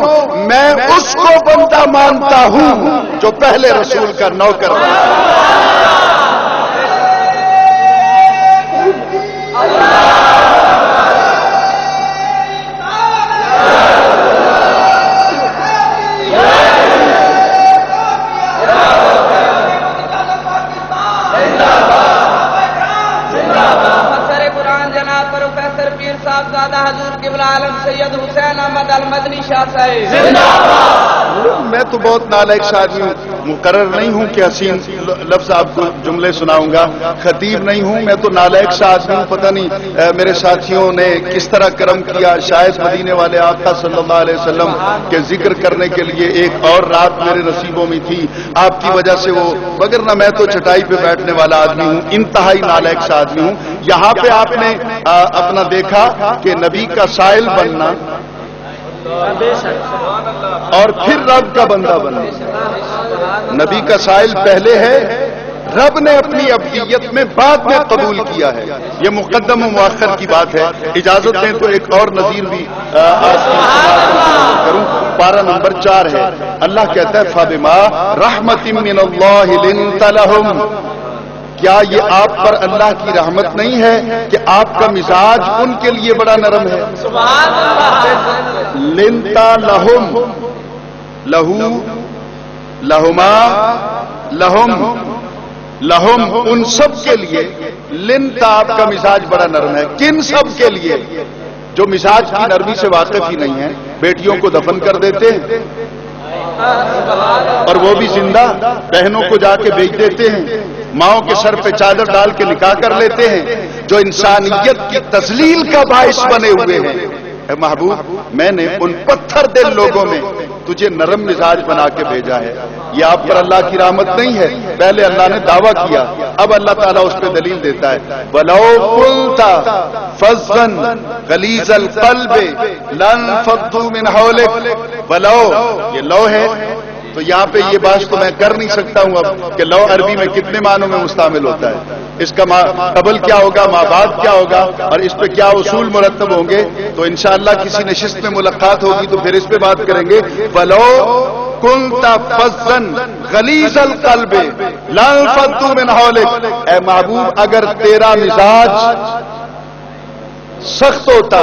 میں اس کو بندہ مانتا ہوں جو پہلے رسول کا نوکر بنا۔ میں تو بہت نالائق آدمی ہوں، مقرر نہیں ہوں کہ حسین لفظ آپ کو جملے سناؤں گا، خطیب نہیں ہوں، میں تو نالائق آدمی ہوں۔ پتہ نہیں میرے ساتھیوں نے کس طرح کرم کیا، شاید مدینے والے آقا صلی اللہ علیہ وسلم کے ذکر کرنے کے لیے ایک اور رات میرے نصیبوں میں تھی، آپ کی وجہ سے وہ، وگرنہ میں تو چٹائی پہ بیٹھنے والا آدمی ہوں، انتہائی نالائق آدمی ہوں۔ یہاں پہ آپ نے اپنا دیکھا کہ نبی کا سائل بننا اور پھر رب کا بندہ بنا۔ نبی کا سائل پہلے ہے، رب نے اپنی ابدیت میں بعد میں قبول کیا ہے۔ یہ مقدم و مؤخر کی بات ہے۔ اجازت دیں تو ایک اور نظیر بھی کروں۔ پارہ نمبر 4 ہے۔ اللہ کہتا ہے فَبِمَا رَحْمَةٍ مِّنَ اللَّهِ لِنْتَ لَهُمْ۔ کیا یہ آپ پر اللہ کی رحمت نہیں ہے کہ آپ کا مزاج ان کے لیے بڑا نرم ہے؟ لِنْتَ لَهُمْ، لہو، لہما، لہم، لہم، ان سب کے لیے۔ لِنْتَ آپ کا مزاج بڑا نرم ہے۔ کن سب کے لیے؟ جو مزاج کی نرمی سے واقف ہی نہیں ہے، بیٹیوں کو دفن کر دیتے ہیں اور وہ بھی زندہ، بہنوں کو جا کے بیچ دیتے ہیں، ماؤں کے سر پہ چادر ڈال کے نکاح کر لیتے ہیں، جو انسانیت کی تذلیل کا باعث بنے ہوئے ہیں۔ اے محبوب، میں نے ان پتھر دل لوگوں میں تجھے نرم مزاج بنا کے بھیجا ہے۔ یہ آپ پر اللہ کی رحمت نہیں ہے۔ پہلے اللہ نے دعویٰ کیا، اب اللہ تعالیٰ اس پہ دلیل دیتا ہے۔ وَلَوْ كُنْتَ فَظًّا غَلِيظَ الْقَلْبِ لَانفَضُّوا مِنْ حَوْلِكَ۔ وَلَوْ، یہ لو ہے تو یہاں پہ یہ بات تو میں کر نہیں سکتا ہوں اب کہ لو عربی میں کتنے معنوں میں مستعمل ہوتا ہے، اس کا قبل کیا ہوگا، ما بعد کیا ہوگا، اور اس پہ کیا اصول مرتب ہوں گے، تو انشاءاللہ کسی نشست میں ملاقات ہوگی تو پھر اس پہ بات کریں گے۔ وَلَوْ كُنْتَ فَظًّا غَلِيظَ الْقَلْبِ لَانفَضُّوا مِنْ حَوْلِكَ۔ اے محبوب، اگر تیرا مزاج سخت ہوتا،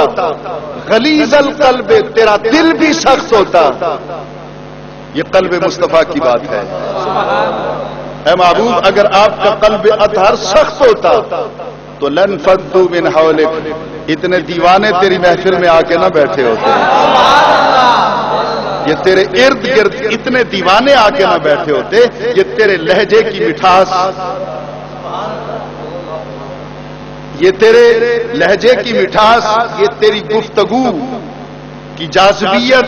غلیظ القلب، تیرا دل بھی سخت ہوتا، یہ قلب مصطفیٰ کی بات ہے۔ اے محبوب، اگر آپ کا قلب اطہر سخت ہوتا تو لَانفَضُّوا مِنْ حَوْلِكَ، اتنے دیوانے تیری محفل میں آ کے نہ بیٹھے ہوتے، یہ تیرے ارد گرد اتنے دیوانے آ کے نہ بیٹھے ہوتے، یہ تیرے لہجے کی مٹھاس، یہ تیرے لہجے کی مٹھاس، یہ تیری گفتگو کی جاذبیت،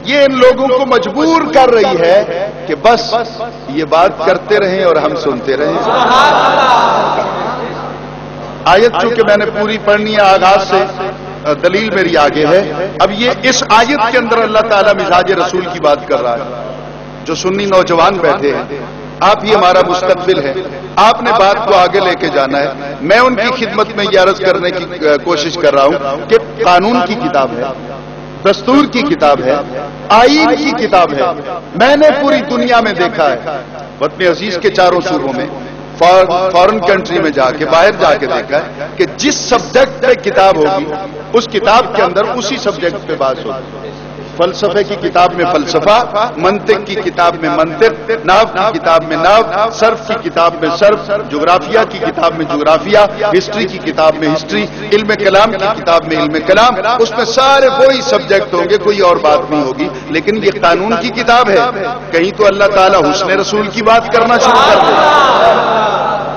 یہ ان لوگوں کو مجبور کر رہی ہے کہ بس یہ بات کرتے رہیں اور ہم سنتے رہیں۔ آیت چونکہ میں نے پوری پڑھنی ہے آغاز سے، دلیل میری آگے ہے۔ اب یہ اس آیت کے اندر اللہ تعالیٰ مزاج رسول کی بات کر رہا ہے۔ جو سنی نوجوان بیٹھے ہیں، آپ ہی ہمارا مستقبل ہے، آپ نے بات کو آگے لے کے جانا ہے۔ میں ان کی خدمت میں یہ عرض کرنے کی کوشش کر رہا ہوں کہ قانون کی کتاب ہے، دستور کی کتاب ہے، آئین کی کتاب ہے۔ میں نے پوری دنیا میں دیکھا ہے، وطن عزیز کے چاروں صوبوں میں، فارن کنٹری میں جا کے، باہر جا کے دیکھا ہے کہ جس سبجیکٹ پہ کتاب ہوگی اس کتاب کے اندر اسی سبجیکٹ پہ بات ہوگی۔ فلسفے کی کتاب میں فلسفہ، منطق کی کتاب میں منطق، نحو کی کتاب میں نحو، صرف کی کتاب میں صرف، جغرافیہ کی کتاب میں جغرافیہ، ہسٹری کی کتاب میں ہسٹری، علم کلام کی کتاب میں علم کلام، اس میں سارے وہی سبجیکٹ ہوں گے، کوئی اور بات نہیں ہوگی۔ لیکن یہ قانون کی کتاب ہے، کہیں تو اللہ تعالیٰ حسن رسول کی بات کرنا شروع کر دے،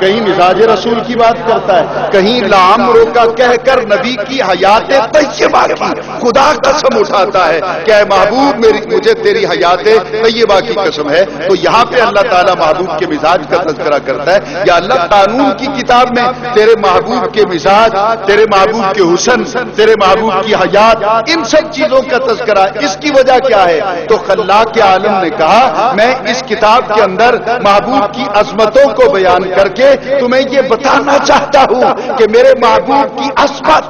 کہیں مزاج رسول کی بات کرتا ہے، کہیں لعمرو کا کہہ کر نبی کی حیات طیبہ کی خدا قسم اٹھاتا ہے کہ اے محبوب مجھے تیری حیات طیبہ کی قسم ہے۔ تو یہاں پہ اللہ تعالیٰ محبوب کے مزاج کا تذکرہ کرتا ہے، یا اللہ قانون کی کتاب میں تیرے محبوب کے مزاج، تیرے محبوب کے حسن، تیرے محبوب کی حیات، ان سب چیزوں کا تذکرہ۔ اس کی وجہ کیا ہے؟ تو خلاق عالم نے کہا میں اس کتاب کے اندر محبوب کی عظمتوں کو بیان کر کے تمہیں یہ بتانا چاہتا ہوں کہ میرے محبوب کی عصمت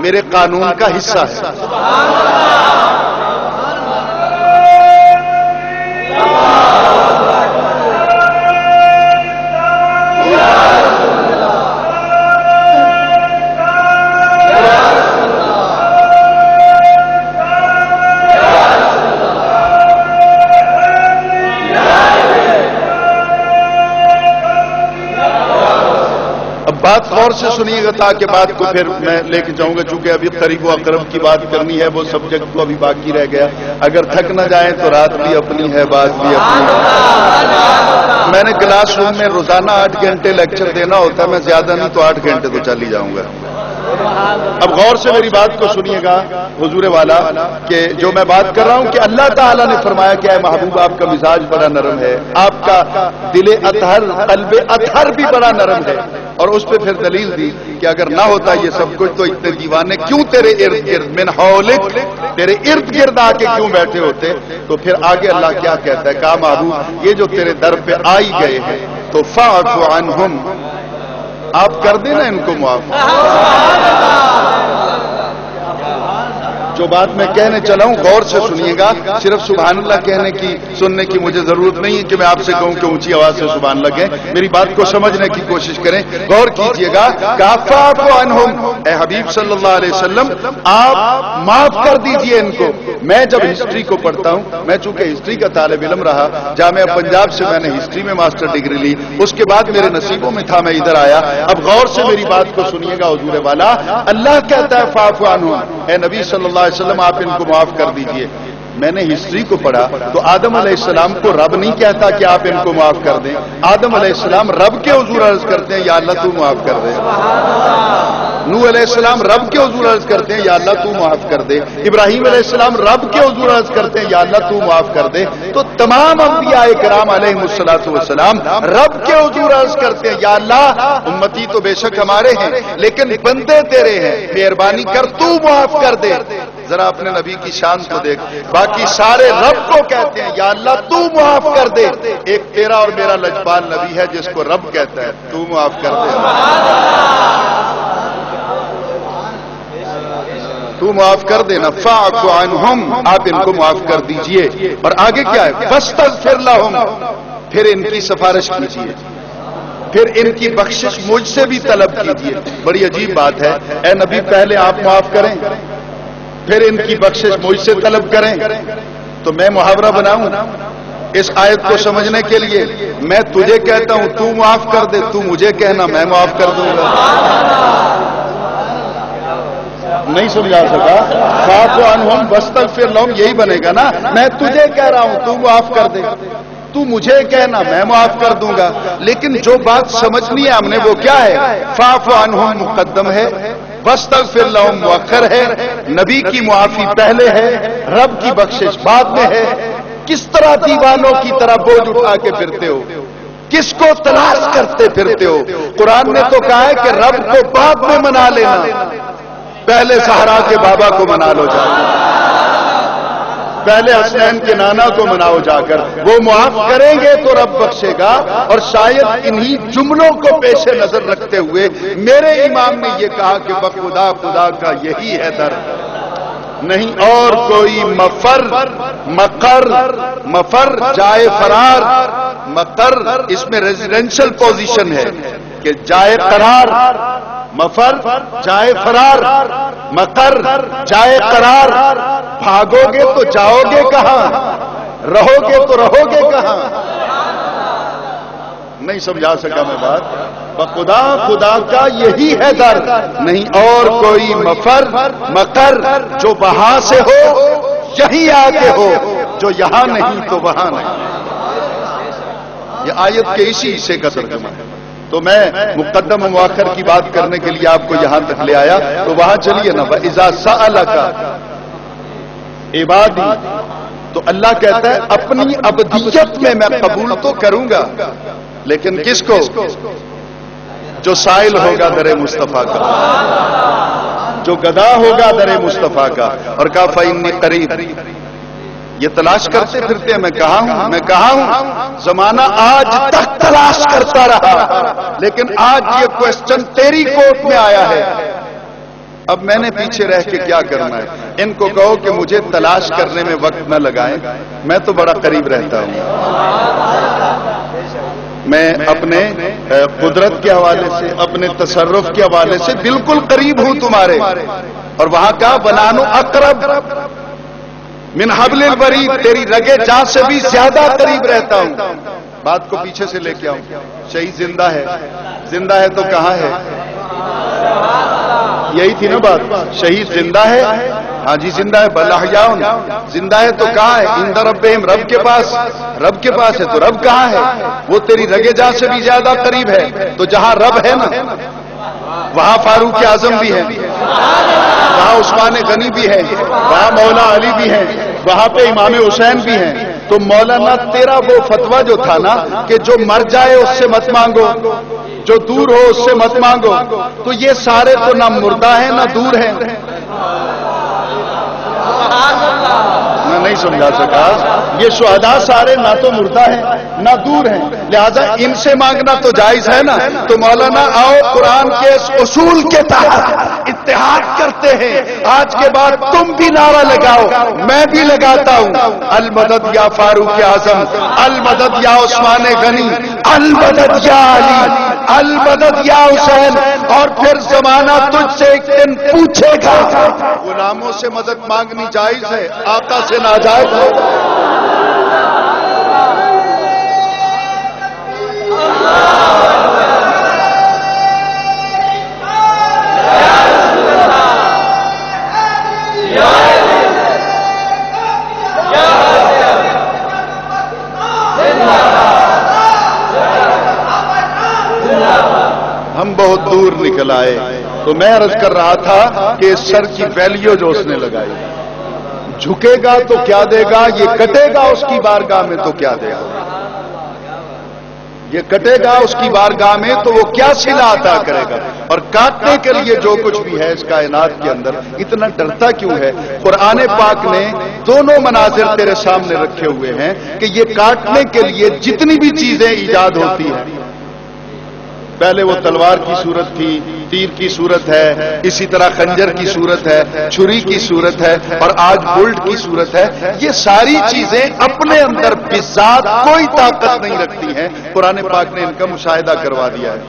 میرے قانون کا حصہ ہے۔ بات غور سے سنیے گا تاکہ بات کو پھر میں لے کے جاؤں گا، چونکہ ابھی قریب و اقرب کی بات کرنی ہے، وہ سبجیکٹ تو ابھی باقی رہ گیا۔ اگر تھک نہ جائیں تو رات بھی اپنی ہے، بات بھی اپنی ہے۔ میں نے کلاس روم میں روزانہ 8 گھنٹے لیکچر دینا ہوتا ہے، میں زیادہ نہیں تو 8 گھنٹے تو چل ہی جاؤں گا۔ اب غور سے میری بات کو سنیے گا حضور والا، کہ جو میں بات کر رہا ہوں کہ اللہ تعالیٰ نے فرمایا کہ اے محبوب آپ کا مزاج بڑا نرم ہے، آپ کا دل اطہر، قلب اطہر بھی بڑا نرم ہے۔ اور اس پہ پھر دلیل دی کہ اگر نہ ہوتا یہ سب کچھ تو اتنے دیوانے کیوں تیرے ارد گرد من حولک تیرے ارد گرد آ کے کیوں بیٹھے ہوتے. تو پھر آگے اللہ کیا کہتا ہے, کہا معبود یہ جو تیرے در پہ آئی گئے ہیں تو فاعف عنہم, آپ کر دینا ان کو معاف. جو بات میں کہنے چلا ہوں غور سے سنیے گا, صرف سبحان اللہ کہنے کی سننے کی مجھے ضرورت نہیں ہے کہ میں آپ سے کہوں کہ اونچی آواز سے سبحان اللہ کہیں. میری بات کو سمجھنے کی کوشش کریں, غور کیجئے گا. فاعف عنہم, اے حبیب صلی اللہ علیہ وسلم آپ معاف کر دیجئے ان کو. میں جب ہسٹری کو پڑھتا ہوں, میں چونکہ ہسٹری کا طالب علم رہا, جامعہ پنجاب سے میں نے ہسٹری میں ماسٹر ڈگری لی, اس کے بعد میرے نصیبوں میں تھا میں ادھر آیا. اب غور سے میری بات کو سنیے گا حضور والا, اللہ کہتا ہے فاعف عنہم, اے نبی صلی اللہ علیہ وسلم آپ ان کو معاف کر دیجئے. میں نے ہسٹری کو پڑھا تو آدم علیہ السلام کو رب نہیں کہتا کہ آپ ان کو معاف کر دیں. آدم علیہ السلام رب کے حضور عرض کرتے ہیں یا اللہ تو معاف کر دے. نوح علیہ السلام رب کے حضور عرض کرتے ہیں یا اللہ تو معاف کر دے. ابراہیم علیہ السلام رب کے حضور عرض کرتے ہیں یا اللہ تو معاف کر دے. تو تمام انبیاء کرام علیہم الصلوۃ والسلام رب کے حضور عرض کرتے ہیں یا اللہ امتی تو بے شک ہمارے ہیں لیکن بندے تیرے ہیں, مہربانی کر تو معاف کر دے. ذرا اپنے نبی کی شان کو دیکھ, باقی سارے رب کو کہتے ہیں یا اللہ تو معاف کر دے. ایک تیرا اور میرا لجپال نبی ہے جس کو رب کہتا ہے تو معاف کر دے, تو معاف کر دینا. فاعف عنہم, آپ ان کو معاف کر دیجئے. اور آگے کیا ہے, فاستغفر لہم, پھر ان کی سفارش کیجئے, پھر ان کی بخشش مجھ سے بھی طلب کیجئے. بڑی عجیب بات ہے, اے نبی پہلے آپ معاف کریں پھر ان کی بخشش مجھ سے طلب کریں. تو میں محاورہ بناؤں اس آیت کو سمجھنے کے لیے, میں تجھے کہتا ہوں تو معاف کر دے, تو مجھے کہنا میں معاف کر دوں گا. نہیں سمجھا سکا. فاعف عنہم واستغفر لہم یہی بنے گا نا, میں تجھے کہہ رہا ہوں تو معاف کر دے, تو مجھے کہنا میں معاف کر دوں گا. لیکن جو بات سمجھنی ہے ہم نے وہ کیا ہے, فاعف عنہم مقدم ہے, واستغفر لہم مؤخر ہے, نبی کی معافی پہلے ہے, رب کی بخشش بعد میں ہے. کس طرح دیوانوں کی طرح بوجھ اٹھا کے پھرتے ہو, کس کو تلاش کرتے پھرتے ہو. قرآن نے تو کہا ہے کہ رب کو بعد میں منا لینا, پہلے صحرا کے بابا کو منا لو جا کر, پہلے حسنین کے نانا کو مناؤ جا کر, وہ معاف کریں گے تو رب بخشے گا. اور شاید انہی جملوں کو پیش نظر رکھتے ہوئے میرے امام نے یہ کہا کہ بخدا خدا کا یہی ہے در, نہیں اور کوئی مفر. مفر جائے فرار, مقر اس میں ریزیڈینشل پوزیشن ہے کہ جائے قرار, مفر جائے فرار, مقر جائے قرار. بھاگو گے تو جاؤ گے کہاں, رہو گے تو رہو گے کہاں. نہیں سمجھا سکا میں بات. خدا خدا کا یہی ہے در, نہیں اور کوئی مفر مقر جو وہاں سے ہو یہیں آگے ہو, جو یہاں نہیں تو وہاں نہیں. یہ آیت کے اسی حصے کا ترجمہ ہے. تو میں مقدم و مؤخر کی بات کرنے کے لیے آپ کو یہاں تک لے آیا, تو وہاں چلیے نا. وَإِذَا سَأَلَكَ عبادی, تو اللہ کہتا ہے اپنی ابدیت میں میں قبول تو کروں گا, لیکن کس کو, جو سائل ہوگا در مصطفیٰ کا, جو گدا ہوگا در مصطفیٰ کا. اور کہا فإنی قریب, یہ تلاش کرتے پھرتے ہیں. میں کہا ہوں زمانہ آج تک تلاش کرتا رہا, لیکن آج یہ کوسچن تیری کورٹ میں آیا ہے. اب میں نے پیچھے رہ کے کیا کرنا ہے. ان کو کہو کہ مجھے تلاش کرنے میں وقت نہ لگائیں, میں تو بڑا قریب رہتا ہوں. میں اپنے قدرت کے حوالے سے, اپنے تصرف کے حوالے سے بالکل قریب ہوں تمہارے. اور وہاں کا بنانو اقرب من حبل الورید, تیری رگے جان سے بھی زیادہ قریب رہتا ہوں. بات کو پیچھے سے لے کے آؤں. شہید زندہ ہے, زندہ ہے تو کہاں ہے, یہی تھی نا بات. شہید زندہ ہے, ہاں جی زندہ ہے. بل احیاء, زندہ ہے تو کہاں ہے, عند ربہم, رب کے پاس. رب کے پاس ہے تو رب کہاں ہے, وہ تیری رگے جان سے بھی زیادہ قریب ہے. تو جہاں رب ہے نا وہاں فاروق اعظم بھی ہے, وہاں عثمان غنی بھی ہے, وہاں مولا علی بھی ہیں, وہاں پہ امام حسین بھی ہیں. تو مولانا تیرا وہ فتویٰ جو تھا نا کہ جو مر جائے اس سے مت مانگو، جو دور ہو اس سے مت مانگو، تو یہ سارے تو نہ مردہ ہیں نہ دور ہیں. میں نہیں سمجھا سکا. یہ شہداء سارے نہ تو مردہ ہیں نہ دور ہیں، لہذا ان سے مانگنا تو جائز ہے نا. تو مولانا آؤ قرآن کے اس اصول کے تحت اتحاد کرتے ہیں. آج کے بعد تم بھی نعرہ لگاؤ، میں بھی لگاتا ہوں، المدد یا فاروق اعظم، المدد یا عثمان غنی، المدد یا علی، المدد یا حسین. اور پھر زمانہ تجھ سے ایک دن پوچھے گا. غلاموں سے مدد مانگنی جائز ہے، آقا سے ناجائز ہے. ہم بہت دور نکل آئے. تو میں عرض کر رہا تھا کہ سر کی ویلیو جو اس نے لگائی، جھکے گا تو کیا دے گا، یہ کٹے گا اس کی بارگاہ میں تو کیا دے گا، یہ کٹے گا اس کی بارگاہ میں تو وہ کیا صلہ عطا کرے گا. اور کاٹنے کے لیے جو کچھ بھی ہے اس کائنات کے اندر اتنا ڈرتا کیوں ہے؟ قرآن پاک نے دونوں مناظر تیرے سامنے رکھے ہوئے ہیں کہ یہ کاٹنے کے لیے جتنی بھی چیزیں ایجاد ہوتی ہیں، پہلے وہ تلوار کی صورت تھی، تیر کی صورت ہے، اسی طرح خنجر کی صورت ہے، چھری کی صورت ہے، اور آج بلٹ کی صورت ہے. یہ ساری چیزیں اپنے اندر بذات کوئی طاقت نہیں رکھتی ہیں. قرآن پاک نے ان کا مشاہدہ کروا دیا ہے.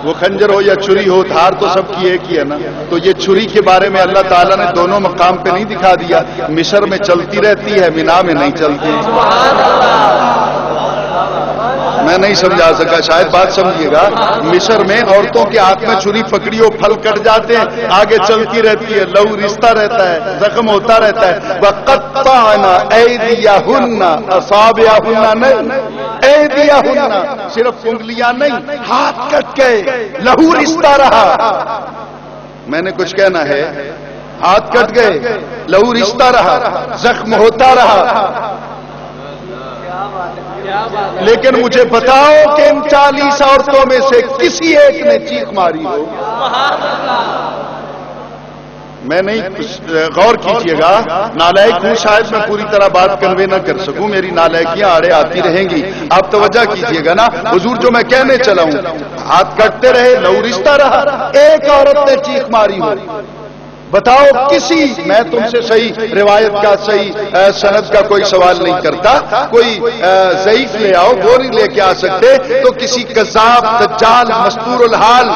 وہ خنجر ہو یا چھری ہو، دھار تو سب کی ایک ہی ہے نا. تو یہ چھری کے بارے میں اللہ تعالیٰ نے دونوں مقام پہ نہیں دکھا دیا. مصر میں چلتی رہتی ہے، مینا میں نہیں چلتی. میں نہیں سمجھا سکا، شاید بات سمجھیے گا. مصر میں عورتوں کے ہاتھ میں چھری پکڑی ہو، پھل کٹ جاتے ہیں، آگے چلتی رہتی ہے، لہو رشتہ رہتا ہے، زخم ہوتا رہتا ہے. وَقَطَّعْنَا أَيْدِيَهُنَّ أَصَابِعَهُنَّ نہیں، ایدیہن صرف انگلیاں نہیں، ہاتھ کٹ گئے، لہو رشتہ رہا. میں نے کچھ کہنا ہے، ہاتھ کٹ گئے، لہو رشتہ رہا، زخم ہوتا رہا. لیکن مجھے بتاؤ کہ ان 40 عورتوں میں سے کسی ایک نے چیخ ماری ہو؟ میں نہیں، غور کیجئے گا. نالائق ہوں، شاید میں پوری طرح بات کنوے نہ کر سکوں، میری نالائکیاں آڑے آتی رہیں گی. آپ توجہ کیجئے گا نا. حضور جو میں کہنے چلا ہوں، ہاتھ کٹتے رہے، لہو رشتہ رہا. ایک عورت نے چیخ ماری ہو، بتاؤ کسی. میں تم سے صحیح روایت کا، صحیح سند کا کوئی سوال نہیں کرتا. کوئی ضعیف لے آؤ، وہ نہیں لے کے آ سکتے تو کسی کذاب، دجال، مستور الحال،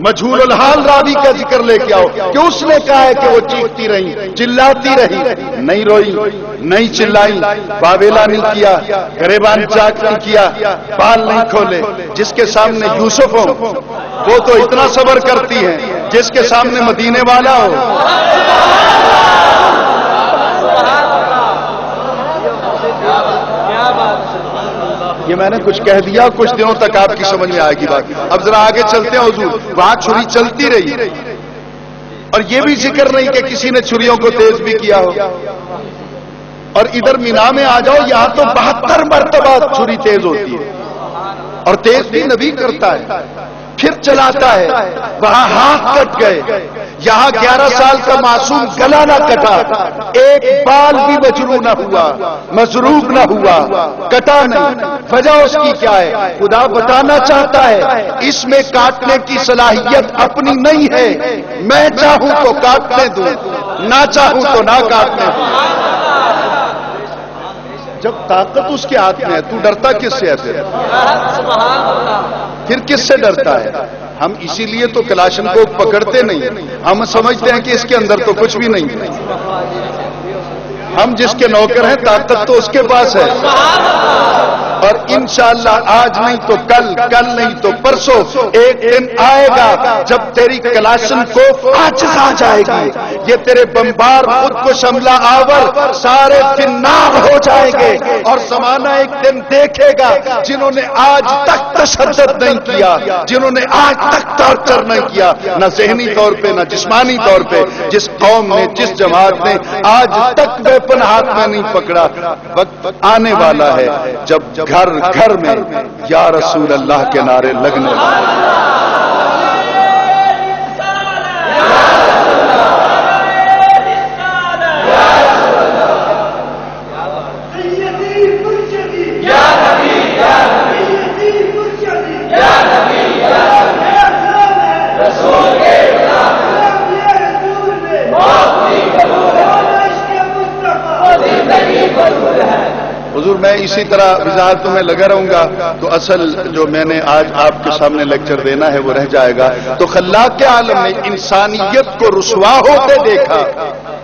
مجہول الحال راوی کا ذکر لے کے آؤ کہ اس نے کہا ہے کہ وہ چیختی رہی، چلاتی رہی، نہیں روئی، نہیں چلائی، باویلا نہیں کیا، گریبان چاک نہیں کیا، بال نہیں کھولے. جس کے سامنے یوسف ہو وہ تو اتنا صبر کرتی ہیں، جس کے سامنے مدینے والا ہو. یہ میں نے کچھ کہہ دیا، کچھ دنوں تک آپ کی سمجھ میں آئے گی بات. اب ذرا آگے چلتے ہیں. حضور وہاں چھری چلتی رہی، اور یہ بھی ذکر نہیں کہ کسی نے چھریوں کو تیز بھی کیا ہو. اور ادھر مینا میں آ جاؤ، یہاں تو 72 مرتبہ چھری تیز ہوتی ہے، اور تیز بھی نبی کرتا ہے، پھر چلاتا ہے. وہاں ہاتھ کٹ گئے، یہاں 11 سال کا معصوم گلا نہ کٹا، ایک بال بھی مجروح نہ ہوا، مضروب نہ ہوا، کٹا نہیں. وجہ اس کی کیا ہے؟ خدا بتانا چاہتا ہے اس میں کاٹنے کی صلاحیت اپنی نہیں ہے. میں چاہوں تو کاٹنے دوں، نہ چاہوں تو نہ کاٹنے دوں. جب طاقت اس کے ہاتھ میں ہے تو ڈرتا کس سے ہے؟ پھر کس سے ڈرتا ہے؟ ہم اسی لیے تو کلاشن کو پکڑتے نہیں، ہم سمجھتے ہیں کہ اس کے اندر تو کچھ بھی نہیں ہے. ہم جس کے نوکر ہیں طاقت تو اس کے پاس ہے. اور انشاءاللہ آج نہیں تو کل، کل نہیں تو پرسوں ایک دن آئے گا جب تیری کلاشن کو عاجز آ جائے گی، یہ تیرے بمبار خود کو شملہ آور سارے فنار ہو جائیں گے، اور زمانہ ایک دن دیکھے گا جنہوں نے آج تک تشدد نہیں کیا، جنہوں نے آج تک ٹارچر نہیں کیا، نہ ذہنی طور پہ نہ جسمانی طور پہ، جس قوم نے جس جماعت نے آج تک ویپن ہاتھ میں نہیں پکڑا، وقت آنے والا ہے جب گھر گھر میں یا رسول اللہ کے نعرے لگنے والے۔ حضور میں اسی طرح وضاحتوں میں لگا رہوں گا تو اصل جو میں نے آج آپ کے سامنے لیکچر دینا ہے وہ رہ جائے گا۔ تو خلاق عالم نے انسانیت کو رسوا ہوتے دیکھا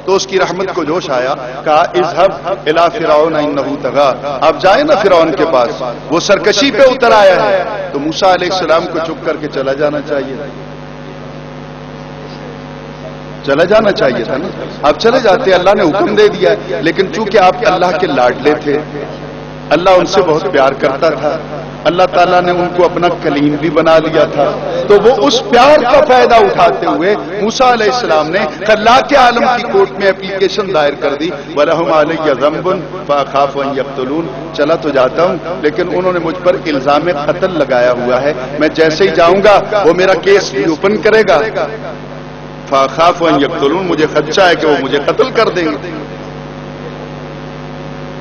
تو اس کی رحمت کو جوش آیا، کہا اذهب الى فرعون انه طغى، آپ جائیں نا فرعون کے پاس، وہ سرکشی پہ اتر آیا ہے۔ تو موسیٰ علیہ السلام کو چپ کر کے چلا جانا چاہیے، چلا جانا چاہیے تھا نا، آپ چلے جاتے، اللہ نے حکم دے دیا ہے، لیکن چونکہ آپ اللہ کے لاڈلے تھے، اللہ ان سے بہت پیار کرتا تھا، اللہ تعالیٰ نے ان کو اپنا کلیم بھی بنا لیا تھا، تو وہ اس پیار کا فائدہ اٹھاتے ہوئے موسیٰ علیہ السلام نے خلاق عالم کی کورٹ میں اپلیکیشن دائر کر دی، وَلَهُمْ عَلَيَّ ذَنْبٌ فَأَخَافُ أَنْ يَقْتُلُونِ، چلا تو جاتا ہوں لیکن انہوں نے مجھ پر الزام قتل لگایا ہوا ہے، میں جیسے ہی جاؤں گا وہ میرا کیس اوپن کرے گا، فَأَخَافُ أَنْ يَقْتُلُونِ، مجھے خدشہ ہے کہ وہ مجھے قتل کر دیں گے۔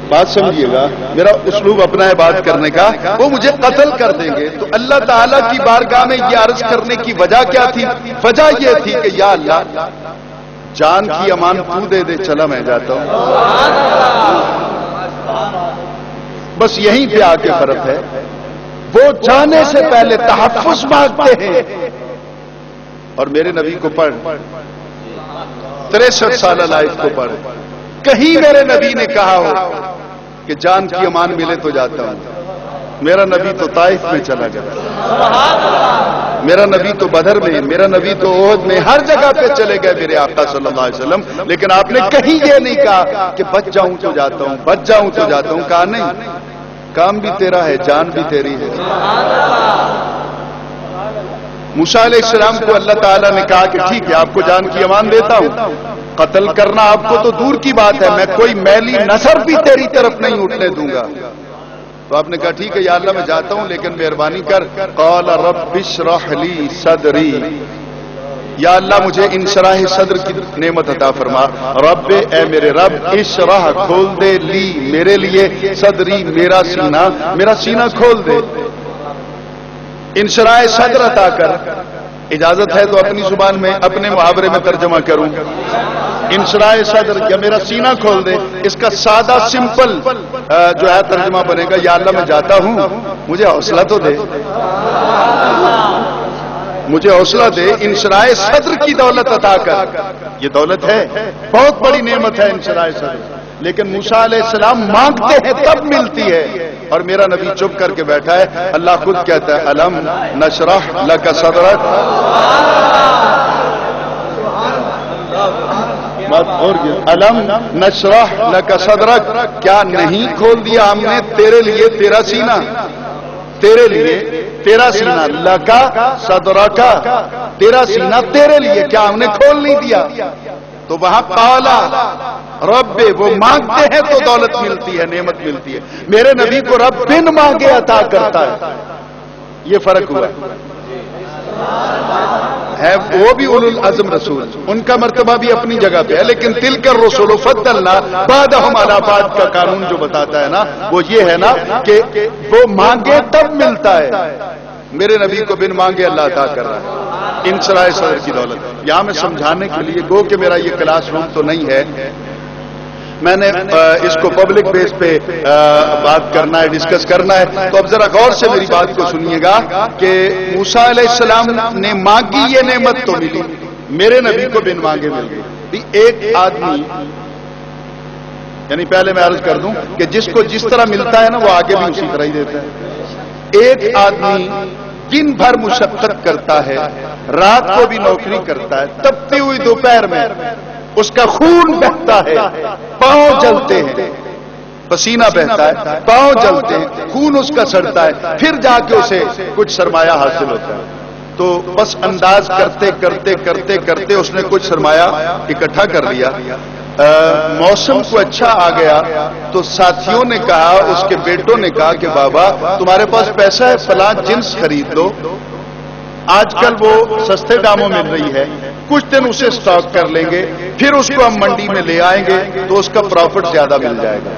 بات سمجھیے گا، میرا اسلوب اپنا ہے بات کرنے کا، وہ مجھے قتل کر دیں گے۔ تو اللہ تعالیٰ کی بارگاہ میں یہ عرض کرنے کی وجہ کیا تھی؟ وجہ یہ تھی کہ یا اللہ جان کی امان تو دے دے، چلا میں جاتا ہوں۔ بس یہیں پہ آ کے فرق ہے، وہ جانے سے پہلے تحفظ مانگتے ہیں۔ اور میرے نبی کو پڑھ، 63 سالہ لائف کو پڑھ، کہیں میرے نبی نے کہا ہو کہ جان کی امان ملے تو جاتا ہوں؟ میرا نبی تو طائف میں چلا گیا، میرا نبی تو بدر میں، میرا نبی تو احد میں، ہر جگہ پہ چلے گئے میرے آقا صلی اللہ علیہ وسلم، لیکن آپ نے کہیں یہ نہیں کہا کہ بچ جاؤں تو جاتا ہوں، بچ جاؤں تو جاتا ہوں، کہا نہیں، کام بھی تیرا ہے، جان بھی تیری ہے۔ موسیٰ علیہ السلام کو اللہ تعالیٰ نے کہا کہ ٹھیک ہے آپ کو جان کی امان دیتا ہوں، قتل کرنا آپ کو تو دور کی بات ہے، میں کوئی میلی نظر بھی تیری طرف نہیں اٹھنے دوں گا۔ تو آپ نے کہا ٹھیک ہے یا اللہ میں جاتا ہوں لیکن مہربانی کر، قال رب اشرح لی صدری، یا اللہ مجھے انشراح صدر کی نعمت عطا فرما، رب اے میرے رب، اشرح کھول دے لی میرے لیے، صدری میرا سینہ کھول دے، انشراح صدر عطا کر۔ اجازت ہے تو اپنی زبان میں اپنے محاورے میں ترجمہ کروں، انشراح صدر یا میرا سینہ کھول دے، اس کا سادہ سمپل جو ہے ترجمہ بنے گا یا اللہ میں جاتا ہوں مجھے حوصلہ تو دے، مجھے حوصلہ دے، انشراح صدر کی دولت عطا کر۔ یہ دولت ہے، بہت بڑی نعمت ہے انشراح صدر، لیکن موسیٰ علیہ السلام مانگتے ہیں تب ملتی ہے، اور میرا نبی چپ کر کے بیٹھا ہے۔ اللہ خود کہتا ہے الم نشرح لک صدرک، الم نشرح لک صدرک، کیا نہیں کھول دیا ہم نے تیرے لیے تیرا سینہ، تیرے لیے تیرا سینہ، لکا صدرکا، تیرا سینہ تیرے لیے، کیا ہم نے کھول نہیں دیا؟ تو وہاں قالا رب، وہ مانگتے ہیں تو دولت ملتی ہے، نعمت ملتی ہے، میرے نبی کو رب بن مانگے عطا کرتا ہے، یہ فرق ہوا ہے۔ وہ بھی اولو العزم رسول، ان کا مرتبہ بھی اپنی جگہ پہ ہے، لیکن تلک الرسل فضلنا بعضهم علی بعض کا قانون جو بتاتا ہے نا، وہ یہ ہے نا کہ وہ مانگے تب ملتا ہے، میرے نبی کو بن مانگے اللہ عطا کر رہا ہے، انشراح صدر کی دولت۔ یہاں میں سمجھانے کے لیے، گو کہ میرا یہ کلاس روم تو نہیں ہے، میں نے اس کو پبلک بیس پہ بات کرنا ہے، ڈسکس کرنا ہے، تو اب ذرا غور سے میری بات کو سنیے گا کہ موسیٰ علیہ السلام نے مانگی یہ نعمت تو ملی، میرے نبی کو بن مانگے مل گئی۔ ایک آدمی یعنی پہلے میں عرض کر دوں کہ جس کو جس طرح ملتا ہے نا وہ آگے بھی اسی طرح ہی دیتا ہے. ایک آدمی دن بھر مشقت کرتا ہے, رات کو بھی نوکری کرتا ہے, تپتی ہوئی دوپہر میں اس کا خون بہتا ہے, پاؤں جلتے ہیں, پسینہ بہتا ہے, پاؤں جلتے ہیں, خون اس کا سڑتا ہے, پھر جا کے اسے کچھ سرمایہ حاصل ہوتا ہے. تو بس انداز کرتے کرتے کرتے کرتے اس نے کچھ سرمایہ اکٹھا کر لیا. موسم کو اچھا آ گیا تو ساتھیوں نے کہا, اس کے بیٹوں نے کہا کہ بابا تمہارے پاس پیسہ ہے, فلاں جنس خرید لو, آج کل وہ سستے داموں مل رہی ہے, کچھ دن اسے سٹاک کر لیں گے, پھر اس کو ہم منڈی میں لے آئیں گے تو اس کا پروفٹ زیادہ مل جائے گا.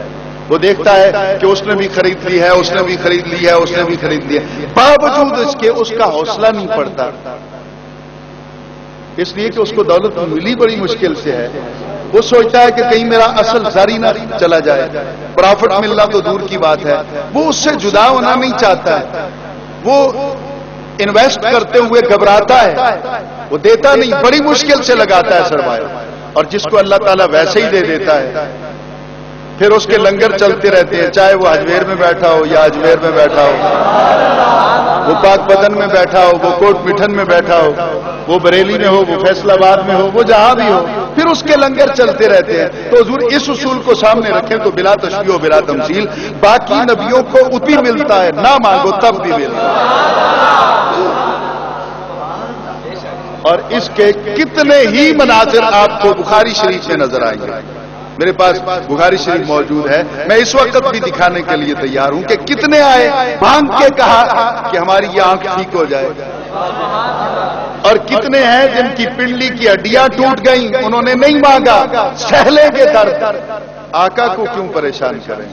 وہ دیکھتا ہے کہ اس نے بھی خرید لی ہے, اس نے بھی خرید لی ہے, اس نے بھی خرید لی ہے, باوجود اس کے اس کا حوصلہ نہیں پڑتا, اس لیے کہ اس کو دولت ملی بڑی مشکل سے ہے. وہ سوچتا ہے کہ کہیں میرا اصل زاری نہ چلا جائے, پروفٹ ملنا تو دور کی بات ہے, وہ اس سے جدا ہونا نہیں چاہتا ہے, وہ انویسٹ کرتے ہوئے گھبراتا ہے, وہ دیتا نہیں, بڑی مشکل سے لگاتا ہے سرمایہ, اور جس کو اللہ تعالیٰ ویسے ہی دے دیتا ہے پھر اس کے لنگر چلتے رہتے ہیں, چاہے وہ اجمیر میں بیٹھا ہو یا اجمیر میں بیٹھا ہو, وہ پاک بدن میں بیٹھا ہو, وہ کوٹ مٹھن میں بیٹھا ہو, وہ بریلی میں ہو, وہ فیصل آباد میں ہو, وہ جہاں بھی ہو, پھر اس کے لنگر چلتے رہتے ہیں. تو حضور اس اصول کو سامنے رکھیں تو بلا تشبیہ و بلا تمثیل باقی نبیوں کو اتنی ملتا ہے, نہ مانگو تب بھی ملتا ہے. اور اس کے کتنے ہی مناظر آپ کو بخاری شریف میں نظر آئیں گے. میرے پاس بخاری شریف موجود ہے, میں اس وقت بھی دکھانے کے لیے تیار ہوں کہ کتنے آئے مانگ کے کہا کہ ہماری یہ آنکھ ٹھیک ہو جائے, اور کتنے ہیں جن کی پنڈلی کی ہڈیاں ٹوٹ گئیں, انہوں نے نہیں مانگا, سہلے کے درد, آقا کو کیوں پریشان کریں.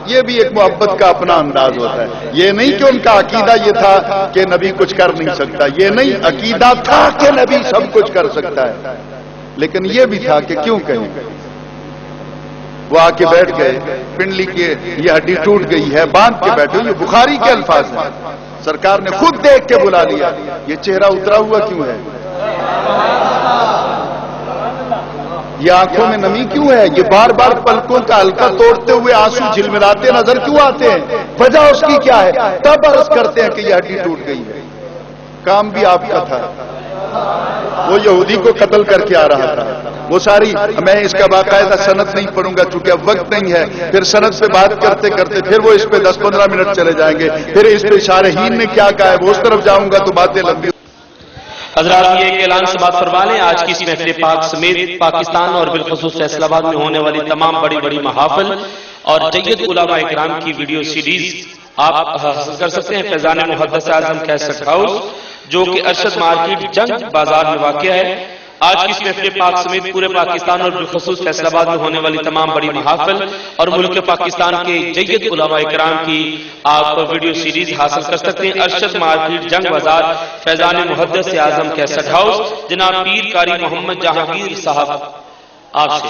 یہ بھی ایک محبت کا اپنا انداز ہوتا ہے. یہ نہیں کہ ان کا عقیدہ یہ تھا کہ نبی کچھ کر نہیں سکتا, یہ نہیں, عقیدہ تھا کہ نبی سب کچھ کر سکتا ہے, لیکن یہ بھی تھا کہ کیوں کہیں. وہ آ کے بیٹھ گئے, پنڈلی کی یہ ہڈی ٹوٹ گئی ہے, باندھ کے بیٹھے. یہ بخاری کے الفاظ ہیں, سرکار نے خود دیکھ کے بلا لیا, یہ چہرہ اترا ہوا کیوں ہے, یہ آنکھوں میں نمی کیوں ہے, یہ بار بار پلکوں کا حلقہ توڑتے ہوئے آنسو جھلملاتے نظر کیوں آتے ہیں, وجہ اس کی کیا ہے. تب عرض کرتے ہیں کہ یہ ہڈی ٹوٹ گئی ہے. کام بھی آپ کا تھا, وہ یہودی کو قتل کر کے آ رہا تھا. وہ ساری, میں اس کا باقاعدہ سند نہیں پڑھوں گا چونکہ اب وقت نہیں ہے, پھر سند پہ بات کرتے کرتے پھر وہ اس پہ 10-15 منٹ چلے جائیں گے, پھر اس پہ شارحین نے کیا کہا ہے وہ اس طرف جاؤں گا تو باتیں لمبی. حضرات یہ ایک اعلان سے بات فرما لیں, آج کی اس محفل پاک سمیت پاکستان اور بالخصوص فیصل آباد میں ہونے والی تمام بڑی بڑی محافل اور جید علماء اکرام کی ویڈیو سیریز آپ حاصل کر سکتے ہیں فیضان محدث اعظم کیسٹ ہاؤس, جو کہ ارشد مارکیٹ جنگ بازار میں واقع ہے. آج کی اس محفل پاک سمیت پورے پاکستان اور بالخصوص فیصل آباد میں ہونے والی تمام بڑی محافل اور ملک پاکستان کے جید علماء اکرام کی آپ ویڈیو سیریز حاصل کر سکتے ہیں. ارشد مارکیٹ جنگ بازار فیضان محدث اعظم کیسٹ ہاؤس, جناب پیر قاری محمد جہانگیر صاحب آپ سے